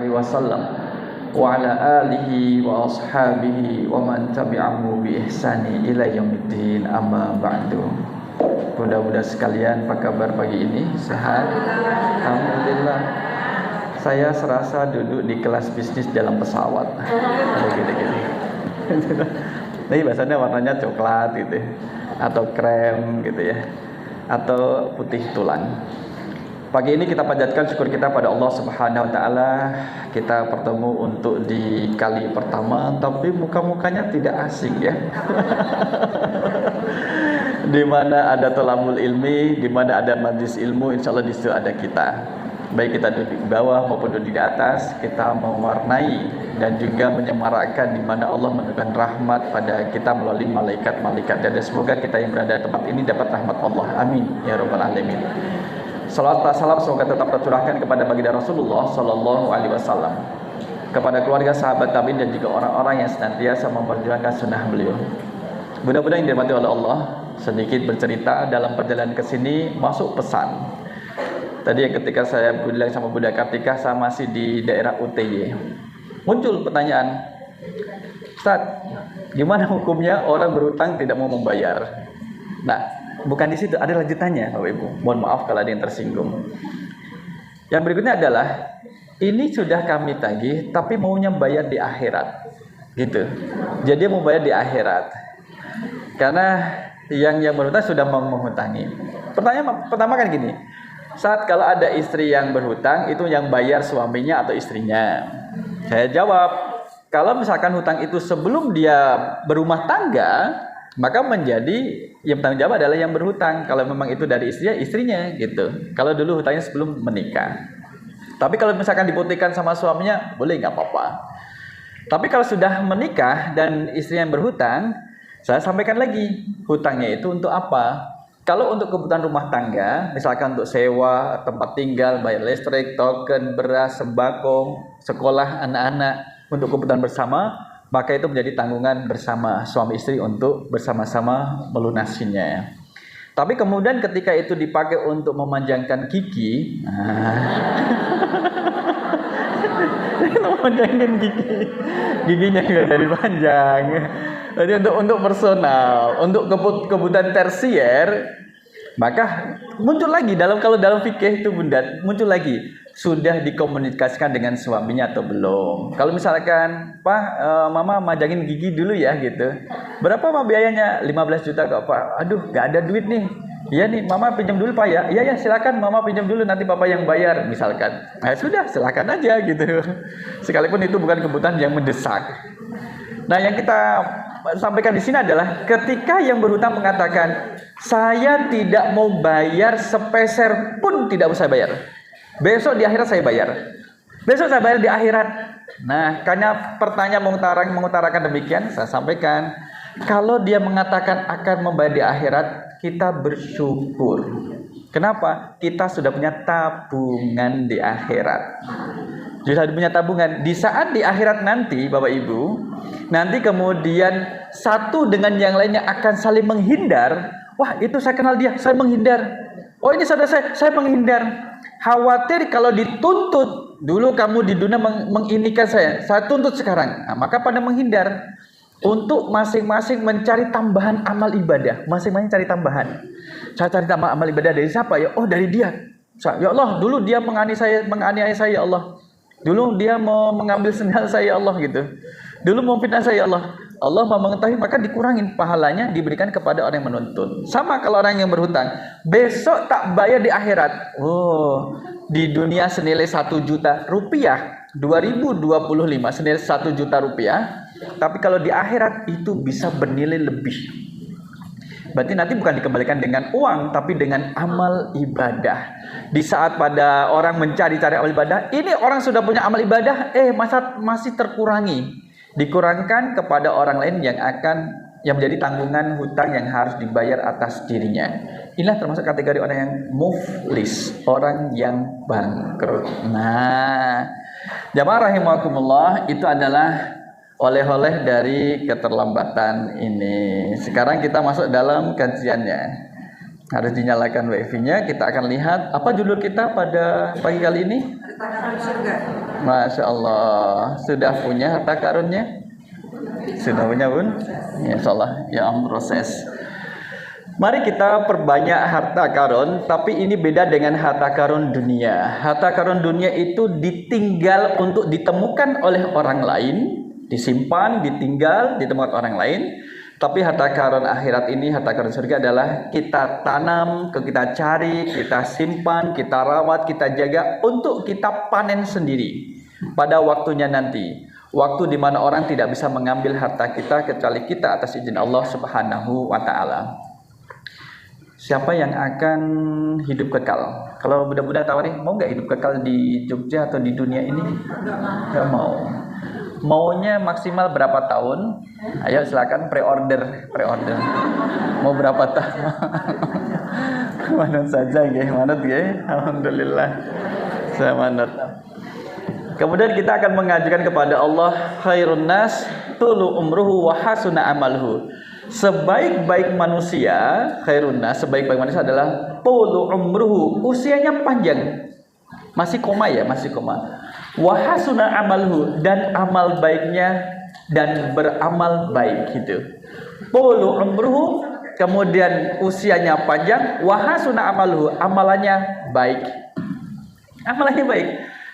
wasallam wa ala alihi wa ashabihi wa man tabi'ahu bi ihsani ila yaumiddin, amma ba'du. Mudah-mudahan sekalian, apa kabar pagi ini? Sehat? Alhamdulillah. Saya serasa duduk di kelas bisnis dalam pesawat. Gini-gini. Ini biasanya warnanya coklat gitu, atau krem gitu ya, atau putih tulang. Pagi ini kita panjatkan syukur kita pada Allah Subhanahu wa taala. Kita bertemu untuk di kali pertama, tapi muka-mukanya tidak asing ya. Di mana ada thalabul ilmi, di mana ada majlis ilmu, insyaallah di situ ada kita. Baik kita duduk di bawah maupun duduk di atas, kita mewarnai dan juga menyemarakkan di mana Allah menurunkan rahmat pada kita melalui malaikat-malaikat. Dan semoga kita yang berada di tempat ini dapat rahmat Allah. Amin ya rabbal alamin. Salawat dan salam semoga tetap tercurahkan kepada baginda Rasulullah Sallallahu Alaihi Wasallam, kepada keluarga, sahabat tabi'in, dan juga orang-orang yang senantiasa memperjuangkan sunnah beliau. Mudah-mudahan yang dirahmati oleh Allah. Sedikit bercerita dalam perjalanan ke sini, masuk pesan. Tadi ketika saya bilang sama Bunda Kartika, saya masih di daerah UTY. Muncul pertanyaan, Ustaz, gimana hukumnya orang berutang tidak mau membayar? Nah, bukan di situ, ada lanjutannya, Bapak Ibu. Mohon maaf kalau ada yang tersinggung. Yang berikutnya adalah, ini sudah kami tagih, tapi maunya bayar di akhirat, gitu. Jadi mau bayar di akhirat, karena yang berhutang sudah mau menghutangi. Pertanyaan pertama kan gini, saat kalau ada istri yang berhutang, itu yang bayar suaminya atau istrinya? Saya jawab, kalau misalkan hutang itu sebelum dia berumah tangga, maka menjadi yang bertanggung jawab adalah yang berhutang. Kalau memang itu dari istrinya gitu. Kalau dulu hutangnya sebelum menikah. Tapi kalau misalkan diputihkan sama suaminya, boleh, nggak apa-apa. Tapi kalau sudah menikah dan istri yang berhutang, saya sampaikan lagi, hutangnya itu untuk apa? Kalau untuk kebutuhan rumah tangga, misalkan untuk sewa tempat tinggal, bayar listrik, token, beras, sembako, sekolah anak-anak, untuk kebutuhan bersama, maka itu menjadi tanggungan bersama suami istri untuk bersama-sama melunasinya. Tapi kemudian ketika itu dipakai untuk memanjangkan gigi, memanjangkan giginya juga jadi panjang. Jadi untuk personal, untuk kebutuhan tersier, maka muncul lagi kalau dalam fikih itu Bunda, muncul lagi, sudah dikomunikasikan dengan suaminya atau belum. Kalau misalkan, Pak, Mama majangin gigi dulu ya gitu. Berapa Pak biayanya? 15 juta kok Pak. Aduh, gak ada duit nih. Iya nih, Mama pinjam dulu Pak ya. Iya silakan Mama pinjam dulu, nanti Papa yang bayar misalkan. Nah sudah, silakan aja gitu. Sekalipun itu bukan kebutuhan yang mendesak. Nah yang kita sampaikan di sini adalah ketika yang berhutang mengatakan, saya tidak mau bayar sepeser pun tidak usah bayar. Besok di akhirat saya bayar. Besok saya bayar di akhirat. Nah, karena pertanyaan mengutarakan demikian, saya sampaikan, kalau dia mengatakan akan membayar di akhirat, kita bersyukur. Kenapa? Kita sudah punya tabungan di akhirat. Sudah punya tabungan. Di saat di akhirat nanti, Bapak Ibu, nanti kemudian satu dengan yang lainnya akan saling menghindar. Wah, itu saya kenal dia, saya menghindar. Oh, ini saudara saya menghindar. Khawatir kalau dituntut, dulu kamu di dunia menginikan saya tuntut sekarang. Nah, maka pada menghindar. Untuk masing-masing mencari tambahan amal ibadah. Masing-masing cari tambahan. Saya cari tambahan amal ibadah dari siapa ya? Oh, dari dia. Ya Allah, dulu dia menganiaya saya ya Allah. Dulu dia mau mengambil sendal saya ya Allah gitu. Dulu mau fitnah saya ya Allah. Allah mau mengetahui, maka dikurangin pahalanya, diberikan kepada orang yang menuntut. Sama kalau orang yang berhutang, besok tak bayar di akhirat. Oh, di dunia senilai 1 juta rupiah, 2025 senilai 1 juta rupiah. Tapi kalau di akhirat itu bisa bernilai lebih. Berarti nanti bukan dikembalikan dengan uang, tapi dengan amal ibadah. Di saat pada orang mencari-cari amal ibadah, ini orang sudah punya amal ibadah, masih terkurangi. Dikurangkan kepada orang lain yang menjadi tanggungan hutang yang harus dibayar atas dirinya. Inilah termasuk kategori orang yang muflis, orang yang bangkrut. Nah, jamaah rahimakumullah, itu adalah oleh-oleh dari keterlambatan ini. Sekarang kita masuk dalam kajiannya. Harus dinyalakan wifi-nya. Kita akan lihat apa judul kita pada pagi kali ini. Masya Allah, sudah punya harta karunnya? Sudah punya Bun? Ya Allah, ya proses. Mari kita perbanyak harta karun, tapi ini beda dengan harta karun dunia. Harta karun dunia itu ditinggal untuk ditemukan oleh orang lain, disimpan, ditinggal, ditemukan orang lain. Tapi harta karun akhirat ini, harta karun surga adalah kita tanam, kita cari, kita simpan, kita rawat, kita jaga untuk kita panen sendiri pada waktunya nanti. Waktu di mana orang tidak bisa mengambil harta kita kecuali kita atas izin Allah Subhanahu wa taala. Siapa yang akan hidup kekal? Kalau budak-budak tawari, mau nggak hidup kekal di Jogja atau di dunia ini? Nggak mau. Maunya maksimal berapa tahun? Ayo silakan pre-order. Mau berapa tahun? Manut saja nggih, manut nggih. Alhamdulillah. Saya manut. Kemudian kita akan mengajukan kepada Allah, khairun nas tulu umruhu wa hasuna amalhu. Sebaik-baik manusia, khairun nas, sebaik-baik manusia adalah tulu umruhu, usianya panjang. Masih koma ya, masih koma. Wa hasuna amalhu, dan amal baiknya dan beramal baik gitu. Tulu umruhu, kemudian usianya panjang, wa hasuna amalhu, amalannya baik. Amalannya baik.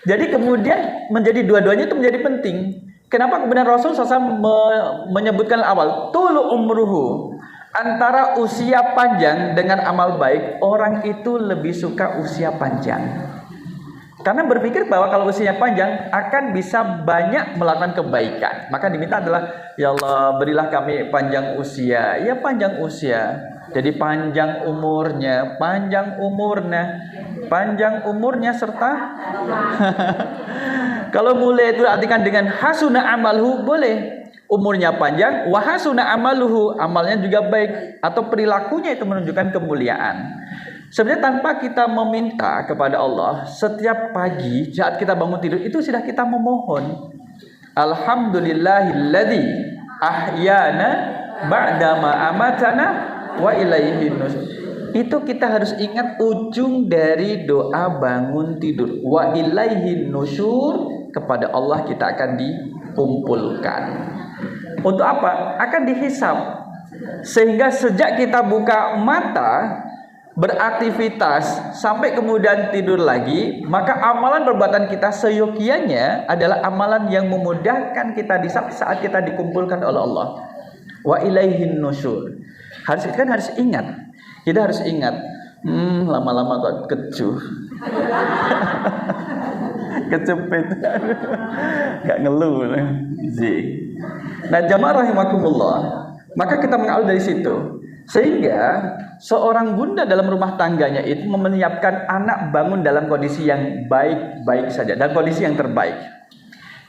Jadi kemudian menjadi dua-duanya itu menjadi penting. Kenapa kemudian Rasul SAW menyebutkan awal tulu umruhu, antara usia panjang dengan amal baik, orang itu lebih suka usia panjang. Karena berpikir bahwa kalau usianya panjang akan bisa banyak melakukan kebaikan. Maka diminta adalah, ya Allah berilah kami panjang usia. Ya panjang usia. Jadi panjang umurnya serta kalau mulai itu artikan dengan hasuna amalhu, boleh. Umurnya panjang, wa hasuna amaluhu, amalnya juga baik, atau perilakunya itu menunjukkan kemuliaan. Sebenarnya tanpa kita meminta kepada Allah, setiap pagi saat kita bangun tidur itu sudah kita memohon. Alhamdulillahilladzi ahyana ba'dama amatana wa ilaihin nusyur. Itu kita harus ingat ujung dari doa bangun tidur. Wa ilaihin nusyur, kepada Allah kita akan dikumpulkan. Untuk apa? Akan dihisab. Sehingga sejak kita buka mata, beraktivitas sampai kemudian tidur lagi, maka amalan perbuatan kita seyogianya adalah amalan yang memudahkan kita saat kita dikumpulkan oleh Allah. Wa ilaihin nusyur. Harus ingat. Kita harus ingat. Lama-lama kok kecuh. Kecepet. Enggak ngeluh. Nah, jamaah rahimakumullah, maka kita mengawal dari situ. Sehingga seorang bunda dalam rumah tangganya itu menyiapkan anak bangun dalam kondisi yang baik-baik saja, dan kondisi yang terbaik.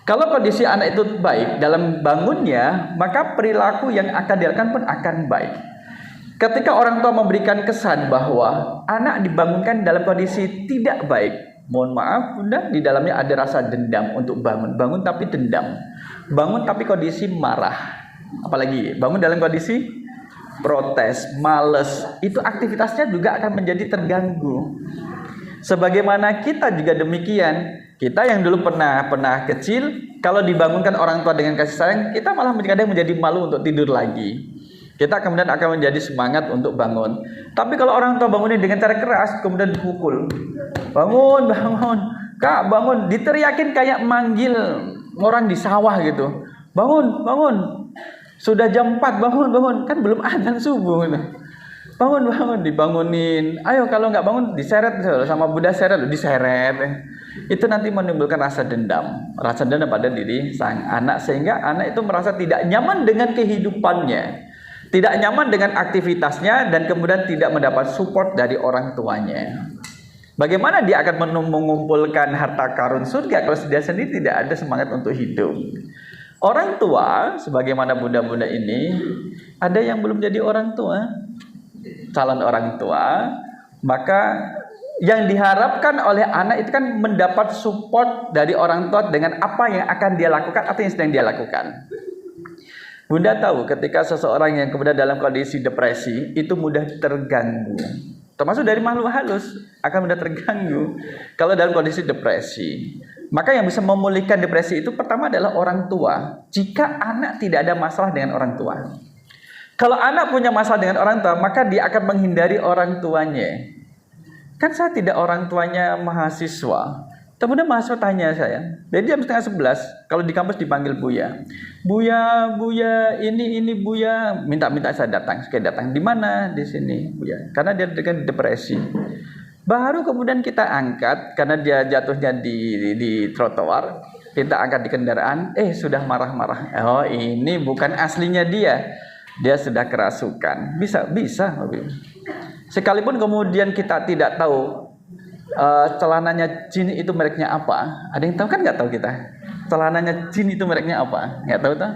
Kalau kondisi anak itu baik dalam bangunnya, maka perilaku yang akan dilakukan pun akan baik. Ketika orang tua memberikan kesan bahwa anak dibangunkan dalam kondisi tidak baik, mohon maaf bunda, di dalamnya ada rasa dendam untuk bangun tapi dendam, bangun tapi kondisi marah, apalagi bangun dalam kondisi protes, males, itu aktivitasnya juga akan menjadi terganggu. Sebagaimana kita juga demikian, kita yang dulu pernah kecil, kalau dibangunkan orang tua dengan kasih sayang, kita malah kadang menjadi malu untuk tidur lagi. Kita kemudian akan menjadi semangat untuk bangun. Tapi kalau orang tua bangunin dengan cara keras, kemudian dipukul, bangun, kak bangun, diteriakin kayak manggil orang di sawah gitu, bangun, sudah jam 4, bangun, kan belum adzan subuh gitu. Bangun, dibangunin. Ayo, kalau nggak bangun diseret sama budak diseret. Itu nanti menimbulkan rasa dendam pada diri sang anak, sehingga anak itu merasa tidak nyaman dengan kehidupannya, tidak nyaman dengan aktivitasnya, dan kemudian tidak mendapat support dari orang tuanya. Bagaimana dia akan mengumpulkan harta karun surga kalau dia sendiri tidak ada semangat untuk hidup? Orang tua, sebagaimana bunda-bunda ini, ada yang belum jadi orang tua, calon orang tua, maka yang diharapkan oleh anak itu kan mendapat support dari orang tua dengan apa yang akan dia lakukan atau yang sedang dia lakukan. Bunda tahu ketika seseorang yang kemudian dalam kondisi depresi itu mudah terganggu. termasuk dari makhluk halus, akan mudah terganggu kalau dalam kondisi depresi. Maka yang bisa memulihkan depresi itu pertama adalah orang tua. Jika anak tidak ada masalah dengan orang tua. Kalau anak punya masalah dengan orang tua, maka dia akan menghindari orang tuanya. Kan saya tidak orang tuanya mahasiswa. Kemudian mahasiswa tanya saya, jadi jam 10:30, kalau di kampus dipanggil Buya. Buya, ini Buya, minta saya datang, di mana? Di sini, Buya. Karena dia dengan depresi. Baru kemudian kita angkat, karena dia jatuhnya di trotoar, kita angkat di kendaraan, sudah marah-marah. Oh, ini bukan aslinya dia sudah kerasukan. Bisa. Sekalipun kemudian kita tidak tahu celananya jin itu mereknya apa. Ada yang tahu kan? Nggak tahu kita. Celananya jin itu mereknya apa? Nggak tahu tuh.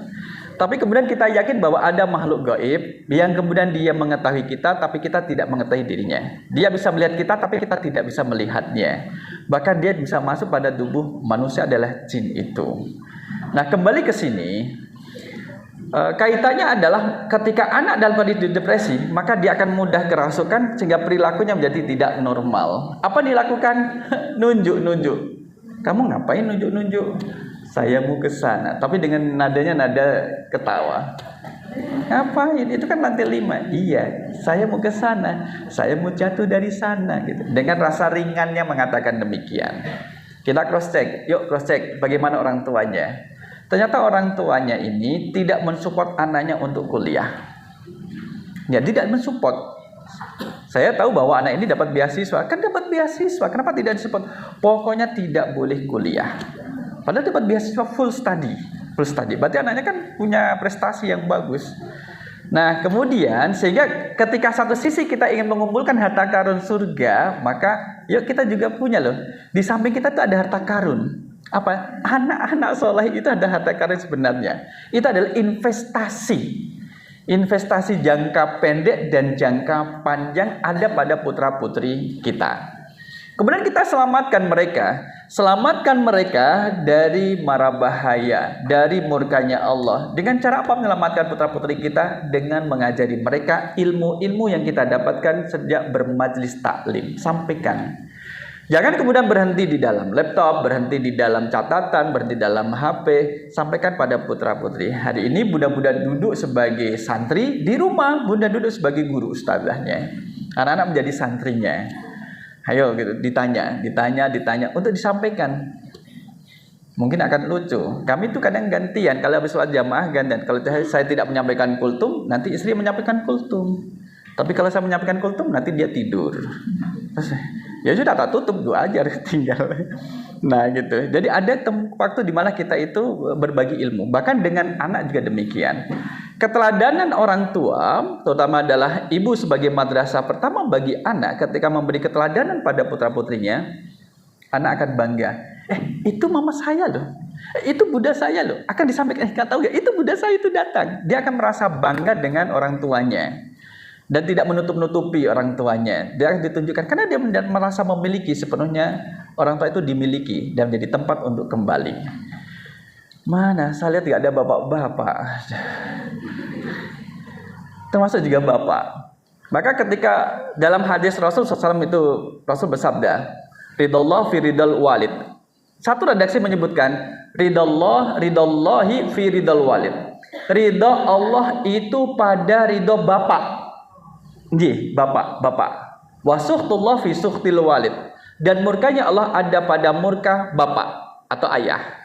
Tapi kemudian kita yakin bahwa ada makhluk gaib yang kemudian dia mengetahui kita, tapi kita tidak mengetahui dirinya. Dia bisa melihat kita, tapi kita tidak bisa melihatnya. Bahkan dia bisa masuk pada tubuh manusia adalah jin itu. Nah, kembali ke sini. Kaitannya adalah ketika anak dalam kondisi depresi, maka dia akan mudah kerasukan sehingga perilakunya menjadi tidak normal. Apa dilakukan? Nunjuk. Kamu ngapain nunjuk? Saya mau ke sana, tapi dengan nada ketawa. Ngapain? Itu kan lantai 5. Iya, saya mau ke sana. Saya mau jatuh dari sana gitu. Dengan rasa ringannya mengatakan demikian. Kita cross check. Yuk cross check bagaimana orang tuanya. Ternyata orang tuanya ini tidak mensupport anaknya untuk kuliah. Ya, tidak mensupport. Saya tahu bahwa anak ini dapat beasiswa. Kan dapat beasiswa, kenapa tidak disupport? Pokoknya tidak boleh kuliah. Padahal dapat beasiswa full study. Berarti anaknya kan punya prestasi yang bagus. Nah, kemudian sehingga ketika satu sisi kita ingin mengumpulkan harta karun surga, maka yuk kita juga punya loh. Di samping kita tuh ada harta karun. Apa? Anak-anak soleh itu ada harta karun sebenarnya. Itu adalah investasi jangka pendek dan jangka panjang ada pada putra putri kita. Kemudian kita selamatkan mereka dari mara bahaya, dari murkanya Allah. Dengan cara apa menyelamatkan putra putri kita? Dengan mengajari mereka ilmu-ilmu yang kita dapatkan sejak bermajlis taklim. Sampaikan. Jangan kemudian berhenti di dalam laptop, berhenti di dalam catatan, berhenti dalam HP. Sampaikan pada putra-putri. Hari ini bunda-bunda duduk sebagai santri di rumah, bunda duduk sebagai guru ustazahnya. Anak-anak menjadi santrinya. Ayo gitu, ditanya untuk disampaikan. Mungkin akan lucu. Kami itu kadang gantian. Kalau habis sholat jamaah gantian. Kalau saya tidak menyampaikan kultum, nanti istri menyampaikan kultum. Tapi kalau saya menyampaikan kultum, nanti dia tidur. Ya sudah, tak tutup, doa aja tinggal. Nah gitu. Jadi ada waktu di mana kita itu berbagi ilmu. Bahkan dengan anak juga demikian. Keteladanan orang tua, terutama adalah ibu sebagai madrasah pertama bagi anak, ketika memberi keteladanan pada putra putrinya, anak akan bangga. Itu mama saya loh. Itu Buddha saya loh. Akan disampaikan, nggak tahu ya, itu Buddha saya itu datang. Dia akan merasa bangga dengan orang tuanya. Dan tidak menutup-nutupi orang tuanya. Dia akan ditunjukkan karena dia merasa memiliki sepenuhnya. Orang tua itu dimiliki dan menjadi tempat untuk kembali. Mana saya lihat tidak ada bapak-bapak, termasuk juga bapak. Maka ketika dalam hadis Rasul SAW itu Rasul bersabda, ridallah fi ridal walid. Satu redaksi menyebutkan ridallahi fi ridal walid. Ridha Allah itu pada ridho bapak. Bapak. Wasuhtullah fi suhtil walid. Dan murkanya Allah ada pada murka bapak atau ayah.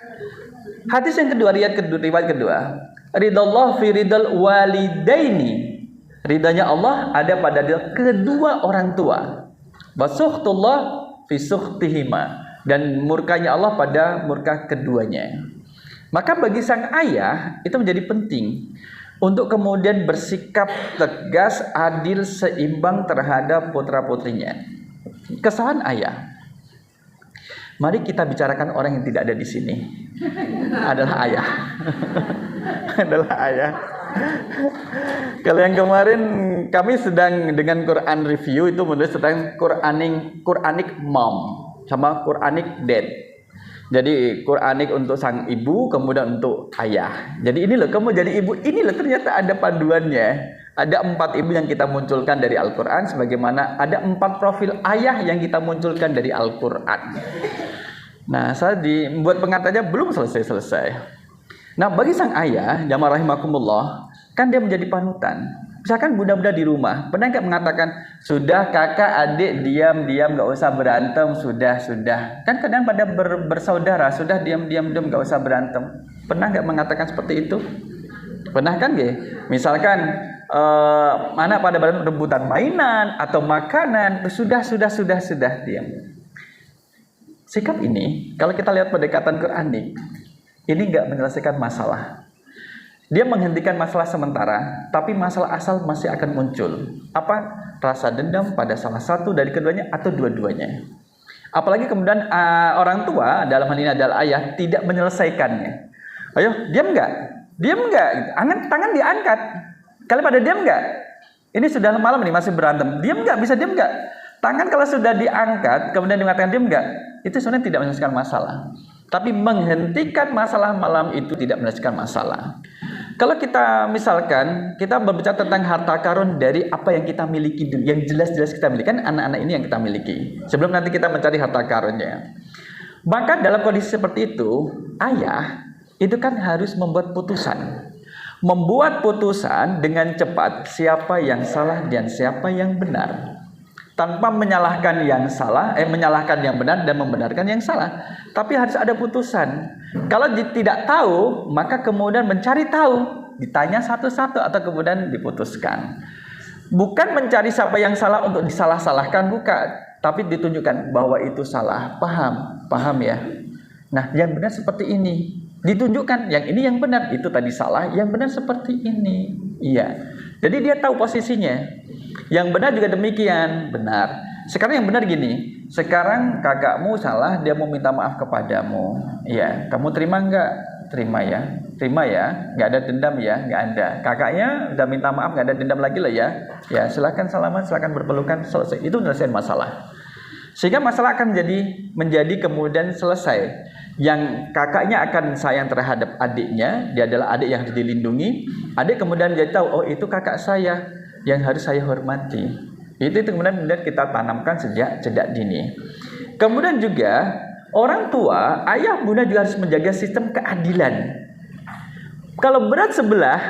Hadis yang kedua, riwayat kedua. Ridallah fi ridal walidaini. Ridanya Allah ada pada kedua orang tua. Wasuhtullah fi suhtihima. Dan murkanya Allah pada murka keduanya. Maka bagi sang ayah itu menjadi penting untuk kemudian bersikap tegas, adil, seimbang terhadap putra-putrinya. Kesalahan ayah. Mari kita bicarakan orang yang tidak ada di sini. Adalah ayah. Adalah ayah. Kalau yang kemarin kami sedang dengan Quran review itu menulis tentang Quranic mom sama Quranic dad. Jadi Quranik untuk sang ibu, kemudian untuk ayah. Jadi ini loh, kamu jadi ibu, ini loh ternyata ada panduannya. Ada 4 ibu yang kita munculkan dari Al-Quran, sebagaimana ada 4 profil ayah yang kita munculkan dari Al-Quran. Nah, saya membuat pengantarnya belum selesai. Nah, bagi sang ayah, jamaah rahimakumullah, kan dia menjadi panutan. Misalkan bunda-bunda di rumah, pernah nggak mengatakan, sudah kakak adik diam-diam, nggak usah berantem, sudah. Kan kadang pada bersaudara, sudah diam-diam, nggak usah berantem. Pernah nggak mengatakan seperti itu? Pernah kan nggak? Misalkan mana pada rebutan mainan atau makanan, sudah diam. Sikap ini, kalau kita lihat pendekatan Quranik, ini nggak menyelesaikan masalah. Dia menghentikan masalah sementara, tapi masalah asal masih akan muncul. Apa? Rasa dendam pada salah satu dari keduanya atau dua-duanya. Apalagi kemudian orang tua, dalam hal ini adalah ayah, tidak menyelesaikannya. Ayo, diam nggak? Tangan diangkat. Kalian pada diam nggak? Ini sudah malam nih masih berantem. Diam nggak? Bisa diam nggak? Tangan kalau sudah diangkat, kemudian dikatakan diam nggak? Itu sebenarnya tidak menyelesaikan masalah. Tapi menghentikan masalah malam itu tidak menyelesaikan masalah. Kalau kita misalkan kita berbicara tentang harta karun dari apa yang kita miliki, yang jelas-jelas kita miliki, kan anak-anak ini yang kita miliki. Sebelum nanti kita mencari harta karunnya. Maka dalam kondisi seperti itu, ayah itu kan harus membuat putusan. Membuat putusan dengan cepat siapa yang salah dan siapa yang benar. Tanpa menyalahkan yang salah, menyalahkan yang benar dan membenarkan yang salah. Tapi harus ada putusan. Kalau tidak tahu, maka kemudian mencari tahu, ditanya satu-satu atau kemudian diputuskan. Bukan mencari siapa yang salah untuk disalah-salahkan, bukan. Tapi ditunjukkan bahwa itu salah. Paham ya? Nah, yang benar seperti ini. Ditunjukkan yang ini yang benar, itu tadi salah, yang benar seperti ini. Iya. Jadi dia tahu posisinya. Yang benar juga demikian, benar. Sekarang yang benar gini, sekarang kakakmu salah, dia mau minta maaf kepadamu. Iya, kamu terima enggak? Terima ya, nggak ada dendam ya, nggak ada. Kakaknya udah minta maaf, nggak ada dendam lagi lah ya. Ya, silakan salaman, silakan berpelukan, selesai. Itu menyelesaikan masalah. Sehingga masalah akan menjadi kemudian selesai. Yang kakaknya akan sayang terhadap adiknya, dia adalah adik yang harus dilindungi. Adik kemudian dia tahu, oh itu kakak saya yang harus saya hormati. Itu kemudian kita tanamkan sejak dini. Kemudian juga orang tua, ayah bunda juga harus menjaga sistem keadilan. Kalau berat sebelah,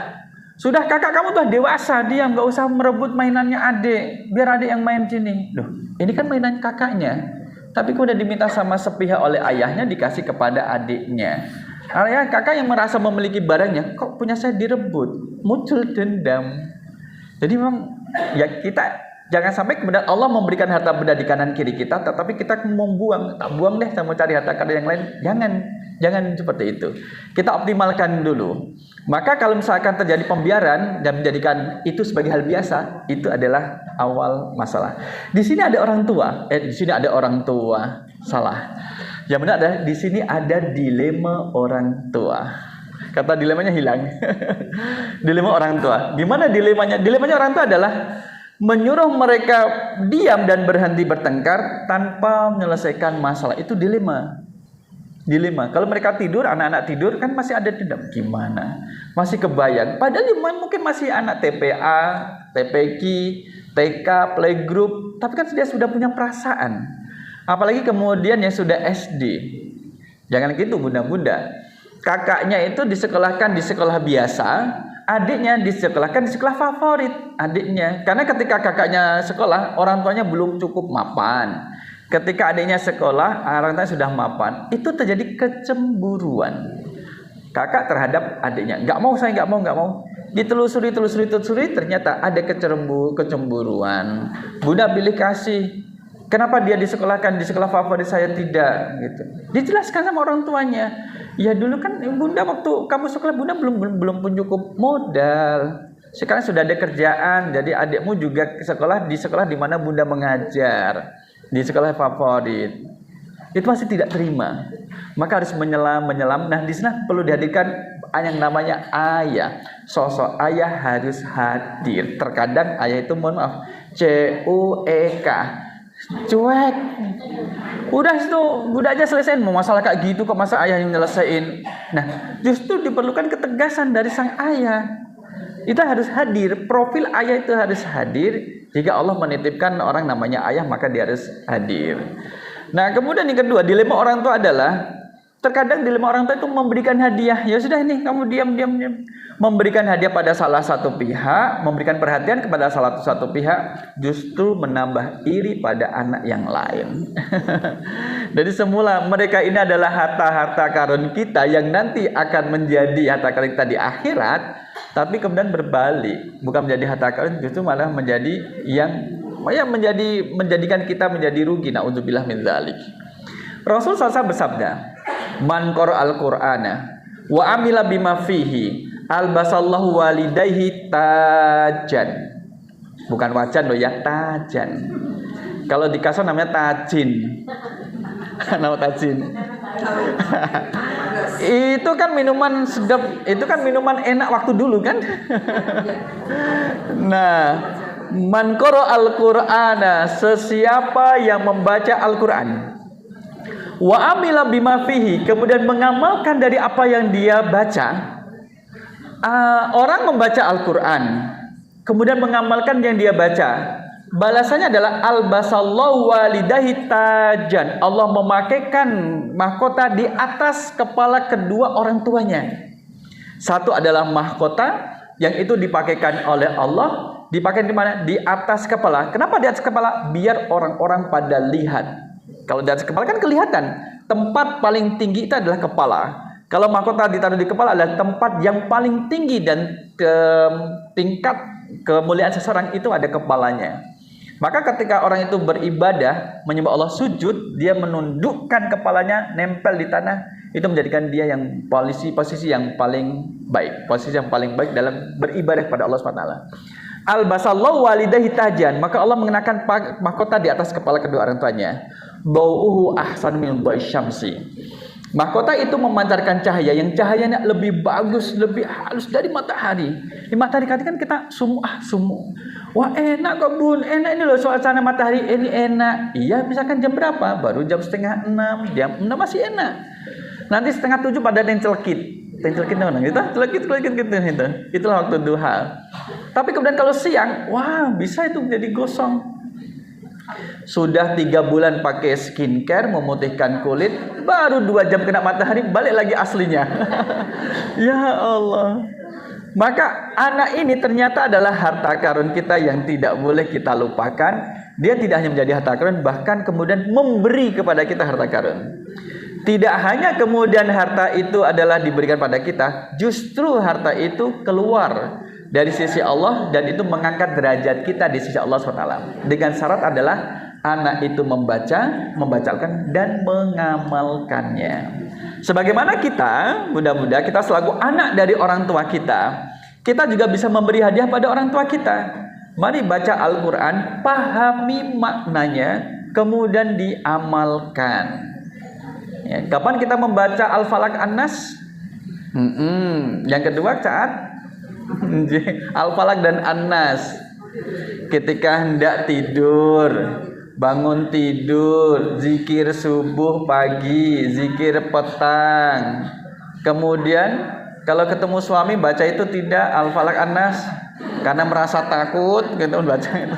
sudah kakak kamu tuh dewasa, dia nggak usah merebut mainannya adik, biar adik yang main sini. Loh, ini kan mainan kakaknya, tapi kemudian diminta sama sepihak oleh ayahnya dikasih kepada adiknya. Ayah kakak yang merasa memiliki barangnya, kok punya saya direbut, muncul dendam. Jadi memang ya kita jangan sampai kemudian Allah memberikan harta benda di kanan kiri kita, tetapi kita membuang, tak buang deh, saya mau cari harta karun yang lain. Jangan seperti itu. Kita optimalkan dulu. Maka kalau misalkan terjadi pembiaran dan menjadikan itu sebagai hal biasa, itu adalah awal masalah. Di sini ada orang tua, salah. Yang benar adalah di sini ada dilema orang tua. Kata dilemanya hilang. Dilema orang tua. Gimana dilemanya? Dilemanya orang tua adalah menyuruh mereka diam dan berhenti bertengkar tanpa menyelesaikan masalah. Itu dilema. Kalau mereka tidur, anak-anak tidur kan masih ada dendam. Gimana? Masih kebayang. Padahal mungkin masih anak TPA, TPQ, TK, playgroup, tapi kan dia sudah punya perasaan. Apalagi kemudian yang sudah SD. Jangan gitu bunda-bunda. Kakaknya itu disekolahkan di sekolah biasa, adiknya disekolahkan di sekolah favorit adiknya. Karena ketika kakaknya sekolah, orang tuanya belum cukup mapan. Ketika adiknya sekolah, orang tuanya sudah mapan. Itu terjadi kecemburuan kakak terhadap adiknya. Saya nggak mau. Ditelusuri, ternyata ada kecemburuan. Bunda pilih kasih. Kenapa dia disekolahkan di sekolah favorit, saya tidak, gitu. Dijelaskan sama orang tuanya. Ya dulu kan bunda waktu kamu sekolah, bunda belum pun cukup modal. Sekarang sudah ada kerjaan, jadi adikmu juga di sekolah di mana bunda mengajar, di sekolah favorit. Itu masih tidak terima. Maka harus menyelam. Nah, di sana perlu dihadirkan yang namanya ayah. Sosok ayah harus hadir. Terkadang ayah itu mohon maaf, CUEK. Cuek. Udah itu, udah aja selesaiin. Mau masalah kayak gitu kok masa ayah yang nyelesain. Nah, justru diperlukan ketegasan dari sang ayah. Itu harus hadir, profil ayah itu harus hadir. Jika Allah menitipkan orang namanya ayah, maka dia harus hadir. Nah, kemudian yang kedua, dilema orang tua adalah terkadang dilema orang tua itu memberikan hadiah. Ya sudah, ini kamu diam. Memberikan hadiah pada salah satu pihak, memberikan perhatian kepada salah satu pihak, justru menambah iri pada anak yang lain. Jadi semula mereka ini adalah harta-harta karun kita yang nanti akan menjadi harta karun kita di akhirat. Tapi kemudian berbalik, bukan menjadi harta karun, justru malah menjadi yang menjadikan kita menjadi rugi. Na'udzubillah min dzalik. Rasul SAW bersabda, "Man qara'al Qur'ana wa amila bima fihi, albasallahu walidayhi tajan." Bukan wajan loh ya, tajan. Kalau di kasar namanya tajin. Nama tajin. Itu kan minuman sedap, itu kan minuman enak waktu dulu kan. Nah, man qara'al Qur'ana, sesiapa yang membaca Al-Qur'an, wa amila bima fihi, kemudian mengamalkan dari apa yang dia baca. Orang membaca Al-Qur'an, kemudian mengamalkan yang dia baca, balasannya adalah albasallahu walidahi tajan. Allah memakaikan mahkota di atas kepala kedua orang tuanya. Satu adalah mahkota yang itu dipakaikan oleh Allah, dipakai di mana? Di atas kepala. Kenapa di atas kepala? Biar orang-orang pada lihat. Kalau di atas kepala kan kelihatan. Tempat paling tinggi itu adalah kepala. Kalau mahkota ditaruh di kepala adalah tempat yang paling tinggi, dan tingkat kemuliaan seseorang itu ada kepalanya. Maka ketika orang itu beribadah, menyembah Allah, sujud, dia menundukkan kepalanya, nempel di tanah. Itu menjadikan dia yang posisi yang paling baik, posisi yang paling baik dalam beribadah kepada Allah SWT. Albasallahu walidahi tajan, maka Allah mengenakan mahkota di atas kepala kedua orang tuanya. Bau'uhu ahsan min dha'i syamsi. Mahkota itu memancarkan cahaya yang cahayanya lebih bagus, lebih halus dari matahari. Di matahari kan kita sumu. Wah, enak kok Bun, enak ini loh suasana matahari ini enak. Iya, misalkan jam berapa? Baru jam 5:30, jam 6 masih enak. Nanti 6:30 pada ada yang celekit mana gitu, celekit gitu. Itulah waktu duha. Tapi kemudian kalau siang, wah bisa itu menjadi gosong. Sudah 3 bulan pakai skincare, memutihkan kulit, baru 2 jam kena matahari, balik lagi aslinya. Ya Allah. Maka anak ini ternyata adalah harta karun kita yang tidak boleh kita lupakan. Dia tidak hanya menjadi harta karun, bahkan kemudian memberi kepada kita harta karun. Tidak hanya kemudian harta itu adalah diberikan pada kita, justru harta itu keluar dari sisi Allah dan itu mengangkat derajat kita di sisi Allah SWT. Dengan syarat adalah anak itu membacakan dan mengamalkannya. Sebagaimana kita, mudah-mudahan kita selaku anak dari orang tua kita juga bisa memberi hadiah pada orang tua kita. Mari baca Al-Quran, pahami maknanya, kemudian diamalkan. Ya, kapan kita membaca Al-Falaq An-Nas? Yang kedua saat Al-Falaq dan An-Nas. Ketika hendak tidur, bangun tidur, zikir subuh pagi, zikir petang. Kemudian kalau ketemu suami baca itu tidak Al-Falaq An-Nas karena merasa takut gitu baca itu.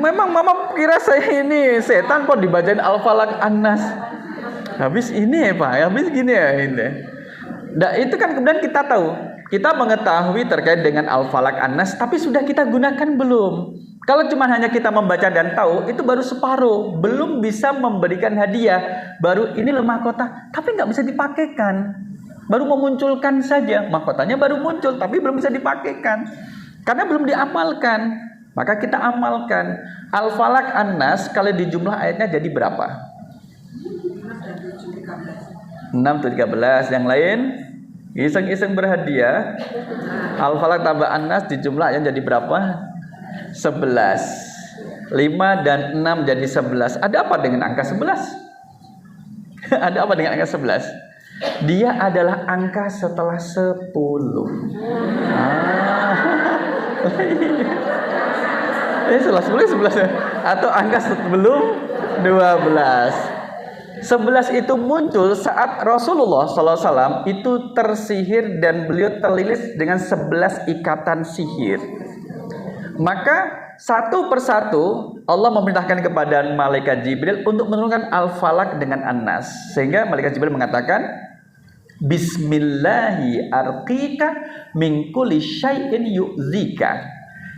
Memang mama kira saya ini setan kok dibacain Al-Falaq An-Nas. Habis ini ya Pak, habis gini ya ini. Nah, itu kan kemudian kita tahu, kita mengetahui terkait dengan Al-Falaq An-Nas, tapi sudah kita gunakan belum? Kalau cuma hanya kita membaca dan tahu, itu baru separuh, belum bisa memberikan hadiah. Baru ini mahkota, tapi nggak bisa dipakaikan. Baru memunculkan saja, mahkotanya baru muncul, tapi belum bisa dipakaikan. Karena belum diamalkan. Maka kita amalkan. Al-Falaq An-Nas, kalau di jumlah ayatnya jadi berapa? 6-13. Yang lain iseng-iseng berhadiah. Al-Falaq tambah An-Nas di jumlah ayat jadi berapa? 11. 5 dan 6 jadi 11. Ada apa dengan angka 11? Ada apa dengan angka 11? Dia adalah angka setelah 10. Setelah 10 11 atau angka sebelum 12. 11 itu muncul saat Rasulullah SAW itu tersihir dan beliau terlilit dengan 11 ikatan sihir. Maka satu persatu Allah memerintahkan kepada malaikat Jibril untuk menurunkan Al-Falaq dengan An-Nas. Sehingga malaikat Jibril mengatakan, Bismillahi arqika min kulli syai'in yu'dzika.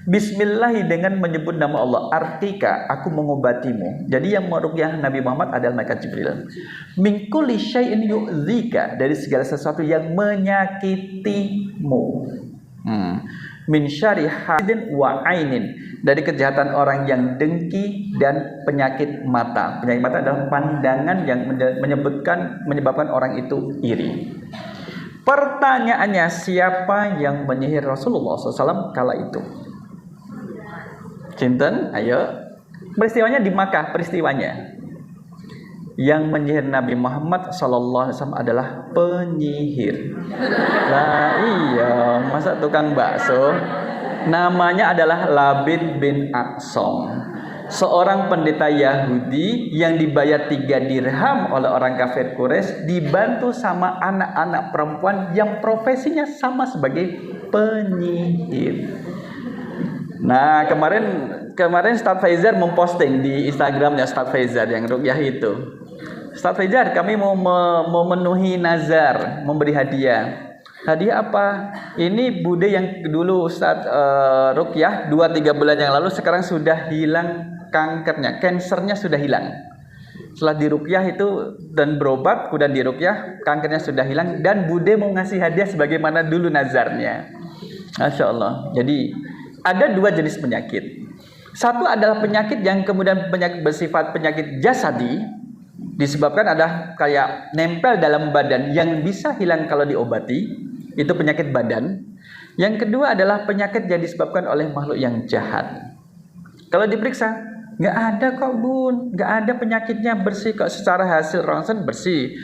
Bismillahi dengan menyebut nama Allah, arqika, aku mengobatimu. Jadi yang meruqyah Nabi Muhammad adalah malaikat Jibril. Min kulli syai'in yu'dzika, dari segala sesuatu yang menyakitimu. Min syarri hasidin wa ainin, dari kejahatan orang yang dengki dan penyakit mata. Penyakit mata adalah pandangan yang menyebabkan orang itu iri. Pertanyaannya, siapa yang menyihir Rasulullah SAW kala itu? Cinten, ayo. Peristiwanya di Makkah, peristiwanya. Yang menyihir Nabi Muhammad SAW adalah penyihir. Lah iya, masa tukang bakso? Namanya adalah Labid bin Aqsam, seorang pendeta Yahudi yang dibayar 3 dirham oleh orang kafir Quraisy, dibantu sama anak-anak perempuan yang profesinya sama sebagai penyihir. Nah, kemarin Ustaz Faizar memposting di Instagramnya Ustaz Faizar yang ruqyah itu. Ustaz Faizar, kami mau memenuhi nazar, memberi hadiah. Hadiah apa? Ini bude yang dulu Ustaz ruqyah 2-3 bulan yang lalu, sekarang sudah hilang kankernya, kansernya sudah hilang. Setelah diruqyah itu dan berobat, kemudian diruqyah, kankernya sudah hilang, dan bude mau ngasih hadiah sebagaimana dulu nazarnya. Masya Allah. Jadi ada 2 jenis penyakit. Satu adalah penyakit yang kemudian bersifat penyakit jasadi, disebabkan ada kayak nempel dalam badan yang bisa hilang kalau diobati, itu penyakit badan. Yang kedua adalah penyakit yang disebabkan oleh makhluk yang jahat. Kalau diperiksa, nggak ada kok bun, nggak ada penyakitnya, bersih kok, secara hasil ronsen bersih,